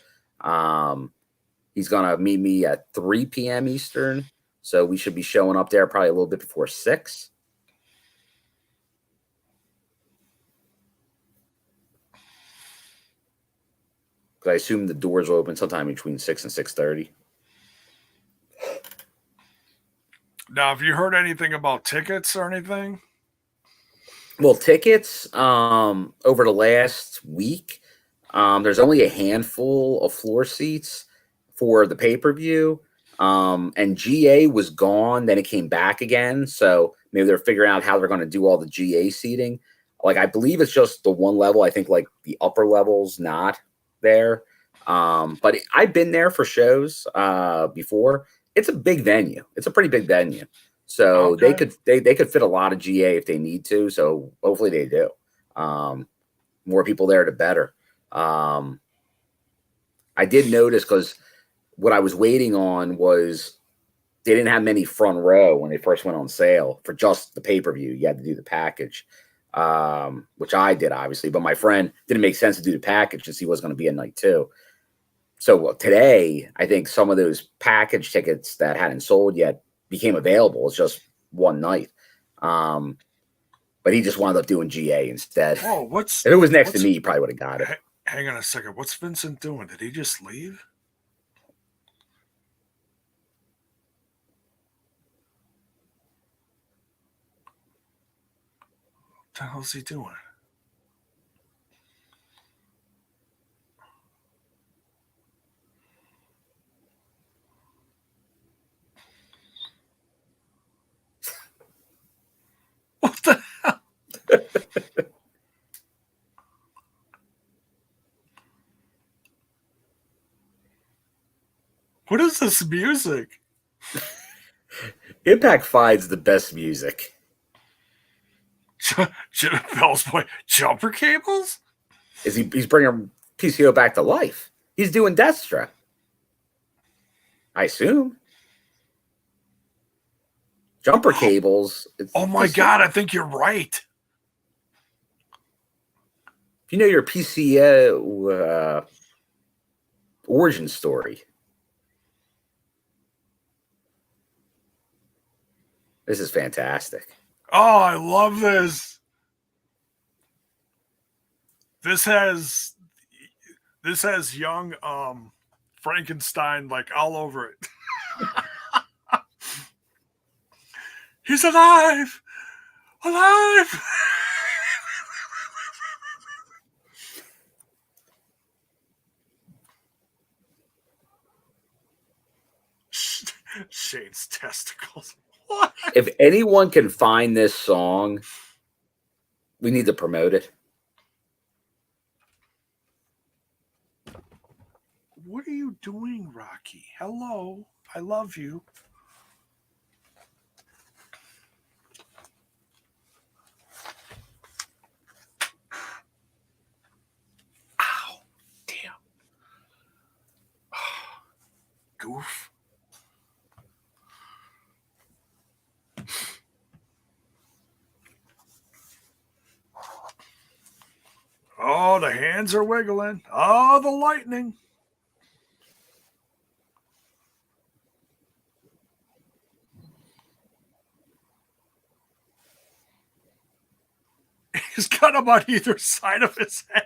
He's gonna meet me at 3 p.m. Eastern, so we should be showing up there probably a little bit before 6. Because I assume the doors will open sometime between 6 and 6:30. Now, have you heard anything about tickets or anything? Well, tickets over the last week, there's only a handful of floor seats for the pay-per-view. And GA was gone, then it came back again. So maybe they're figuring out how they're going to do all the GA seating. Like, I believe it's just the one level. I think like the upper level's not there. But I've been there for shows before. It's a big venue. It's a pretty big venue. So Okay. they could fit a lot of GA if they need to. So hopefully they do. More people there, the better. I did notice because what I was waiting on was they didn't have many front row when they first went on sale for just the pay-per-view. You had to do the package, which I did, obviously. But my friend didn't make sense to do the package since he was going to be at night 2. So today, I think some of those package tickets that hadn't sold yet became available. It's just one night. But he just wound up doing GA instead. Oh, if it was next to me, he probably would have got it. Hang on a second. What's Vincent doing? Did he just leave? What the hell is he doing? What the hell? What is this music? Impact finds the best music. Bell's boy, jumper cables? He's bringing PCO back to life. He's doing Deathstroke. I assume. Jumper cables. Oh my God, I think you're right. If you know your PCO origin story, this is fantastic. Oh, I love this. This has young Frankenstein like all over it. He's alive! Alive! Shane's testicles. What? If anyone can find this song, we need to promote it. What are you doing, Rocky? Hello. I love you. Ow. Damn. Goof. Oh, the hands are wiggling. Oh, the lightning. He's got them on either side of his head.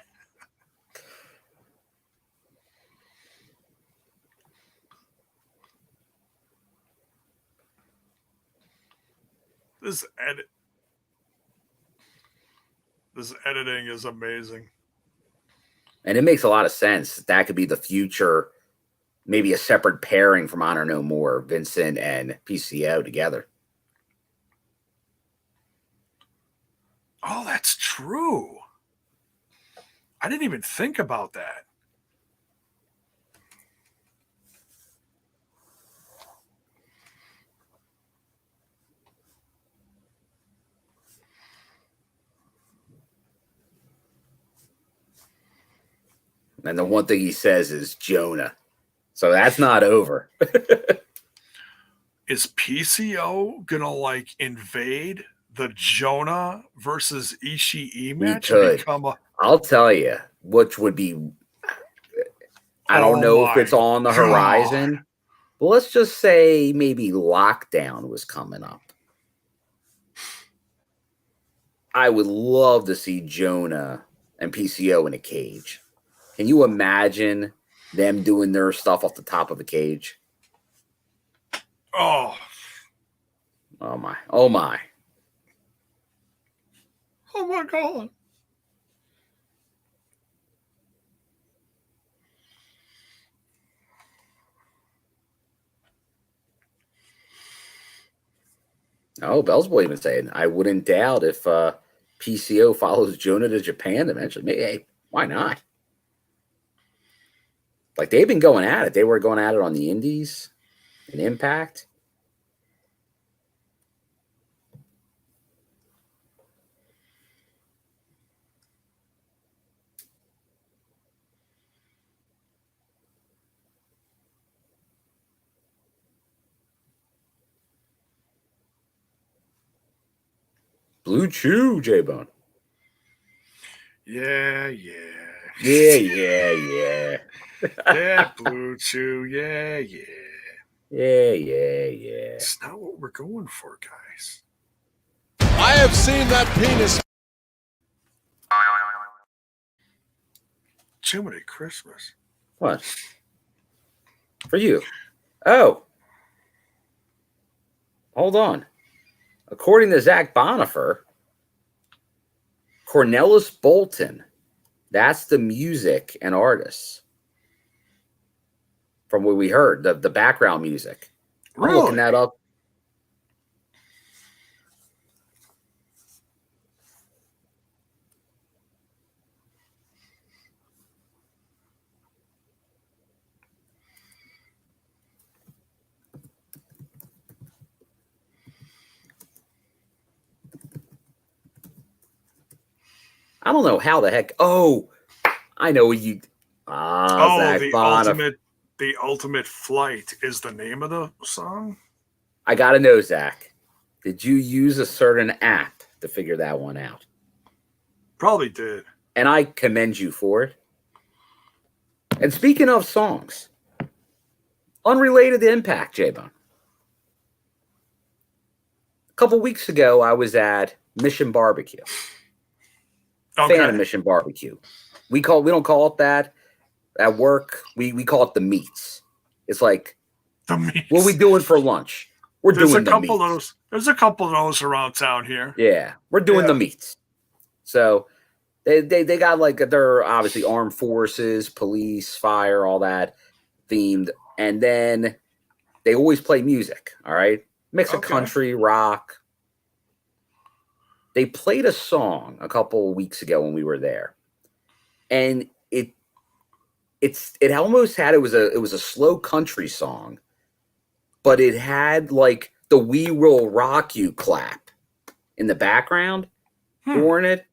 This editing is amazing. And it makes a lot of sense. That could be the future, maybe a separate pairing from Honor No More, Vincent and PCO together. Oh, that's true. I didn't even think about that. And the one thing he says is Jonah. So that's not over. Is PCO gonna like invade the Jonah versus Ishii match? Could. I'll tell you, which would be, I don't know if it's on the horizon, but let's just say maybe Lockdown was coming up. I would love to see Jonah and PCO in a cage. Can you imagine them doing their stuff off the top of a cage? Oh my. Oh my. Oh my God. Oh, Bellsboy even saying, I wouldn't doubt if PCO follows Jonah to Japan eventually. Maybe, hey, why not? Like, they've been going at it. They were going at it on the Indies and Impact. Blue Chew, J-Bone. Yeah. Yeah. Yeah, Blue Chew. Yeah. Yeah. It's not what we're going for, guys. I have seen that penis. Jiminy Christmas. What? For you. Oh. Hold on. According to Zach Bonifer, Cornelis Bolton, that's the music and artists. From what we heard, the background music. Really? I'm looking that up. I don't know how the heck. Oh, I know you. Zach Bonifer. The Ultimate Flight is the name of the song? I got to know, Zach. Did you use a certain app to figure that one out? Probably did. And I commend you for it. And speaking of songs, unrelated to Impact, J-Bone. A couple weeks ago, I was at Mission Barbecue. Okay. Fan of Mission Barbecue. We don't call it that at work. We call it the meats. It's like the meats. What are we doing for lunch? There's a couple of those. There's a couple of those around town here. Yeah, we're doing the meats. So they got like they're obviously armed forces, police, fire, all that themed, and then they always play music. All right, mix of country, rock. They played a song a couple of weeks ago when we were there, and it almost had it was a slow country song, but it had like the "We Will Rock You" clap in the background during it,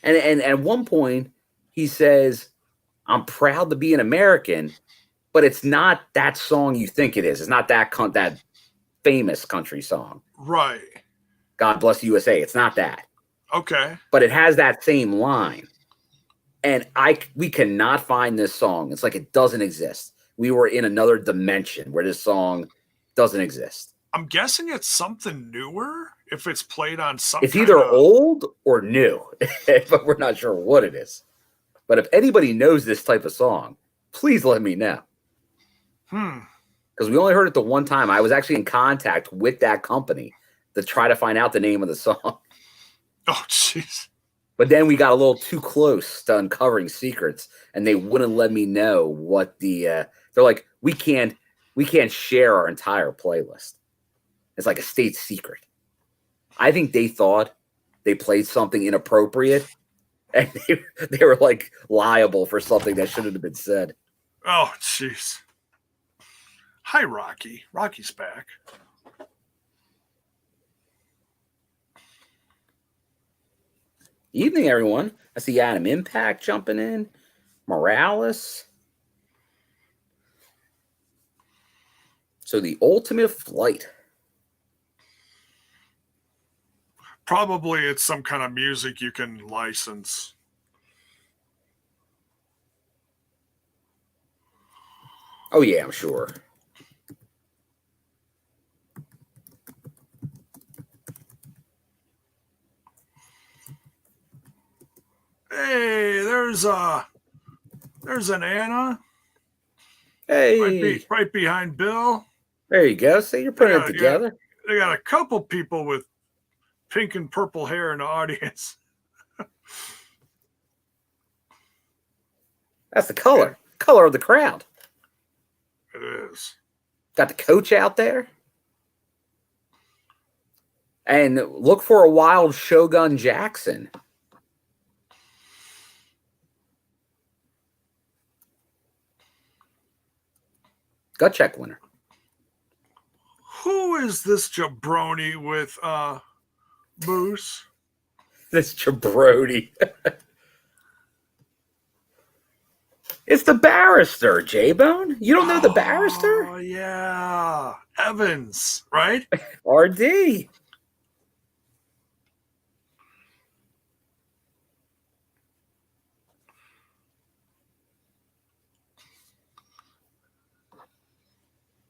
and at one point he says, "I'm proud to be an American," but it's not that song you think it is. It's not that famous country song, right? God Bless the USA. It's not that. Okay. But it has that same line. And we cannot find this song. It's like it doesn't exist. We were in another dimension where this song doesn't exist. I'm guessing it's something newer if it's played on some It's kind either of... old or new, but we're not sure what it is. But if anybody knows this type of song, please let me know. Because we only heard it the one time. I was actually in contact with that company to try to find out the name of the song. Oh, jeez. But then we got a little too close to uncovering secrets, and they wouldn't let me know what the. They're like, we can't share our entire playlist. It's like a state secret. I think they thought they played something inappropriate, and they were like liable for something that shouldn't have been said. Oh, jeez. Hi, Rocky. Rocky's back. Evening, everyone. I see Adam Impact jumping in. Morales. So the ultimate flight. Probably it's some kind of music you can license. Oh, yeah, I'm sure. Hey, there's an Anna. Hey. Right behind Bill. There you go. So you're putting it together. They got a couple people with pink and purple hair in the audience. That's the color of the crowd. It is. Got the coach out there. And look for a wild Shogun Jackson. Gut check winner. Who is this jabroni with Moose? This jabroni. It's the barrister, J-Bone. You don't know the barrister? Oh, yeah. Evans, right? RD.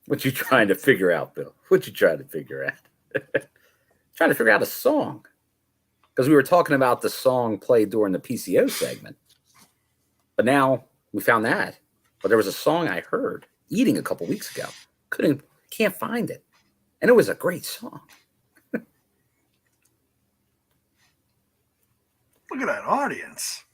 What you trying to figure out, Bill? What you trying to figure out? Trying to figure out a song. Because we were talking about the song played during the PCO segment. But now we found that. But there was a song I heard eating a couple weeks ago. Can't find it. And it was a great song. Look at that audience.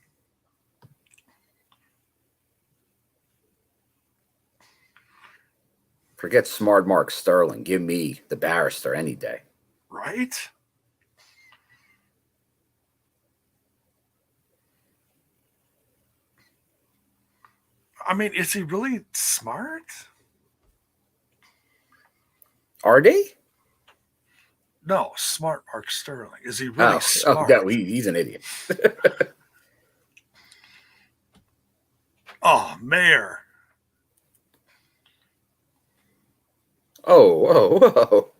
Forget smart Mark Sterling. Give me the barrister any day. Right? I mean, is he really smart? RD? No, smart Mark Sterling. Is he really smart? No, he's an idiot. Oh, Mayor. Oh.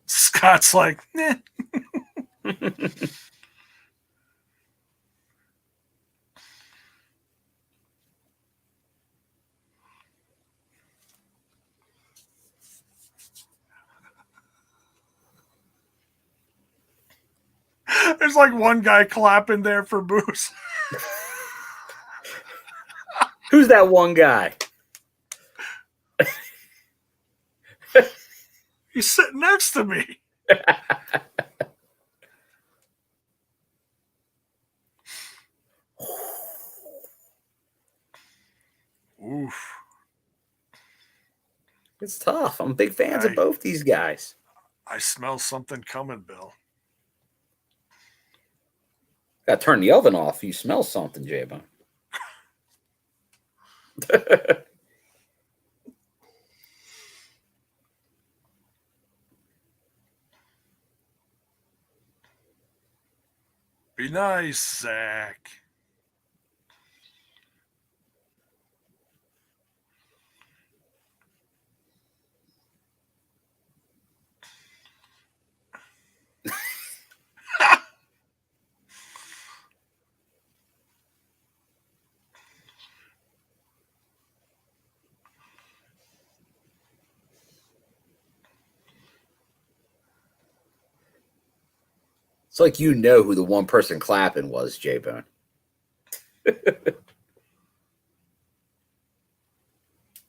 Scott's like, eh. There's like one guy clapping there for Moose. Who's that one guy? He's sitting next to me. Oof. It's tough. I'm big fans of both these guys. I smell something coming, Bill. Got to turn the oven off. You smell something, J-Bone. Be nice, Zach. It's like you know who the one person clapping was, J-Bone.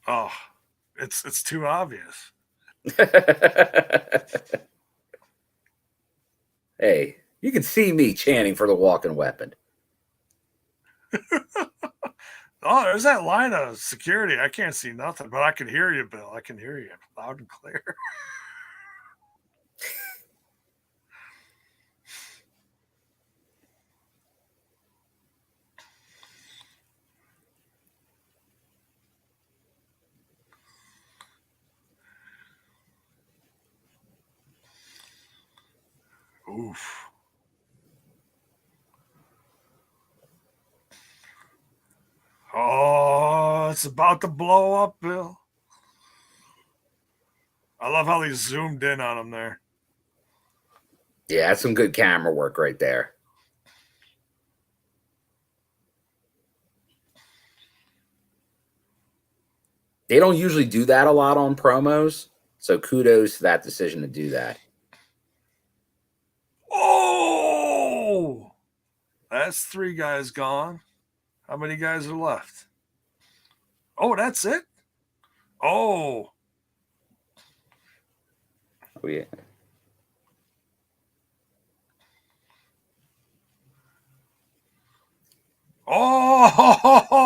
Oh, it's too obvious. Hey, you can see me chanting for the walking weapon. Oh, there's that line of security. I can't see nothing, but I can hear you, Bill. I can hear you loud and clear. Oof. Oh, it's about to blow up, Bill. I love how they zoomed in on him there. Yeah, that's some good camera work right there. They don't usually do that a lot on promos, so kudos to that decision to do that. Oh, that's 3 guys gone. How many guys are left? Oh, that's it? Oh. Oh, yeah. Oh.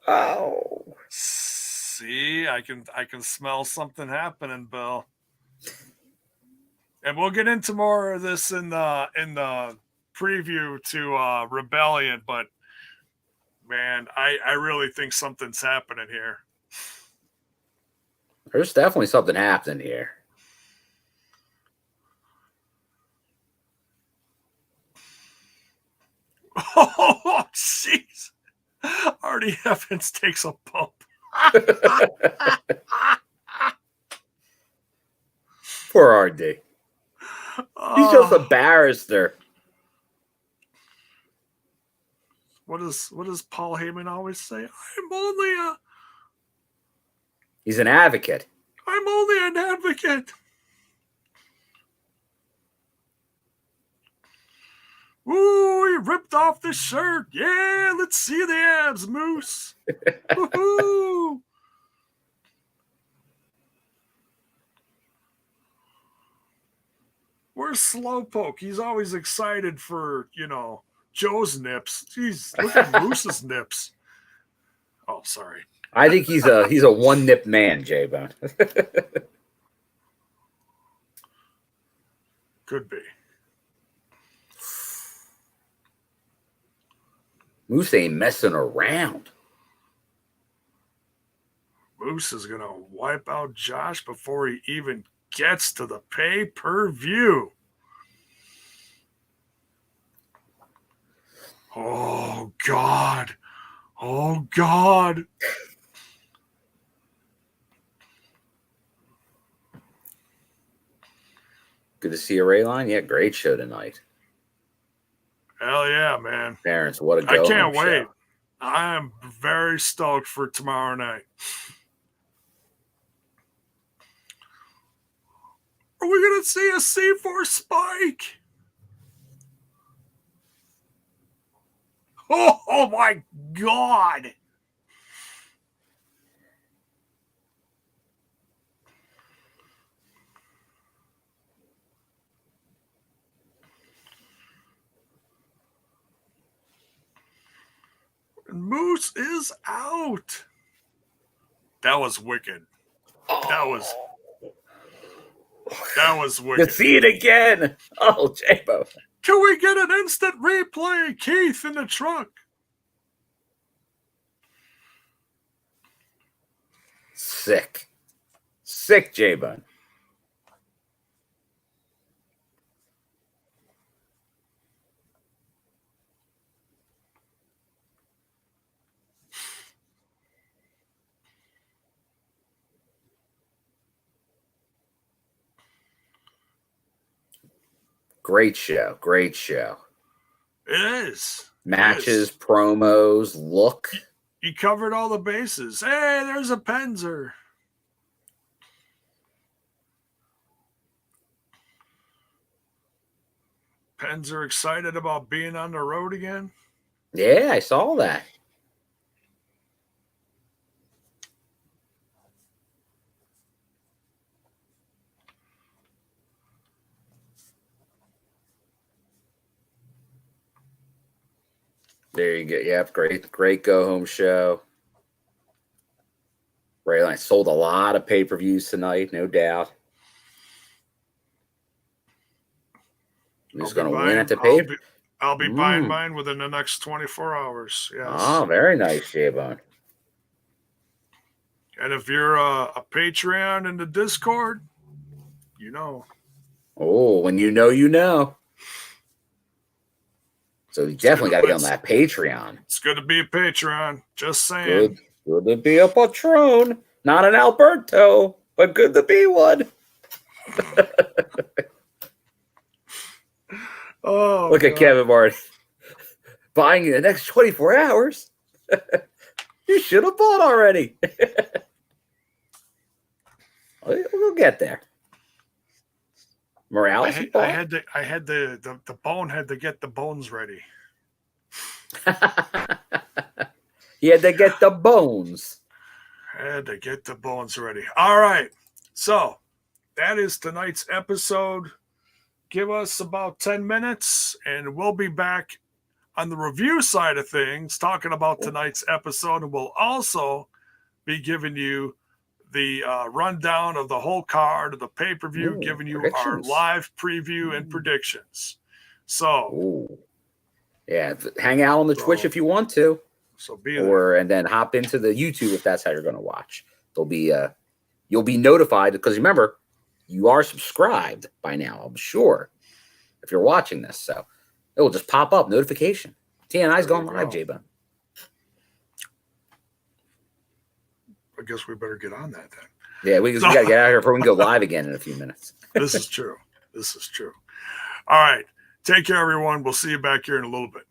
Oh. See, I can smell something happening, Bill. And we'll get into more of this in the preview to Rebellion, but man, I really think something's happening here. There's definitely something happening here. Oh, jeez. Artie Evans takes a bump. Poor RD. He's just a barrister. What does Paul Heyman always say? He's an advocate. I'm only an advocate. Ooh, he ripped off the shirt. Yeah, let's see the abs, Moose. Woohoo! Where's Slowpoke? He's always excited for, Joe's nips. Jeez, look at Moose's nips. Oh, sorry. I think he's a one nip man, J-Bone. Could be. Moose ain't messing around. Moose is going to wipe out Josh before he even gets to the pay-per-view. Oh, God. Oh, God. Good to see you, Rayline. Yeah, great show tonight. Hell yeah, man. Parents, what a go. I can't wait. Show. I am very stoked for tomorrow night. Are we going to see a C4 spike? Oh my God. Moose is out. That was wicked. That was To wicked. see it again. Oh, J-Bo. Can we get an instant replay? Keith in the truck. Sick. Sick, J-Bone. Great show. Great show. It is. Matches, promos, look. You covered all the bases. Hey, there's a Penzer. Penzer excited about being on the road again. Yeah, I saw that. There you go. Yep, great go-home show. Rayline sold a lot of pay-per-views tonight, no doubt. Who's going to win at the pay? I'll be buying mine within the next 24 hours. Yes. Oh, very nice, J-Bone. And if you're a Patreon in the Discord, you know. Oh, when you know, you know. So you definitely got to be on that Patreon. It's good to be a Patreon. Just saying. Good to be a patron. Not an Alberto, but good to be one. Oh, look at Kevin Martin. Buying in the next 24 hours. You should have bought already. We'll get there. Morales, I had the bonehead to get the bones ready. He had to get the bones. I had to get the bones ready. All right. So that is tonight's episode. Give us about 10 minutes and we'll be back on the review side of things, talking about tonight's episode. And we'll also be giving you the rundown of the whole card of the pay-per-view, giving you our live preview and predictions. So, yeah, hang out on the Twitch if you want to. So be there. And then hop into the YouTube if that's how you're going to watch. You'll be notified because remember, you are subscribed by now, I'm sure, if you're watching this. So it will just pop up notification. TNI's going live, J-Bone. I guess we better get on that then. Yeah, we got to get out of here before we can go live again in a few minutes. This is true. This is true. All right. Take care, everyone. We'll see you back here in a little bit.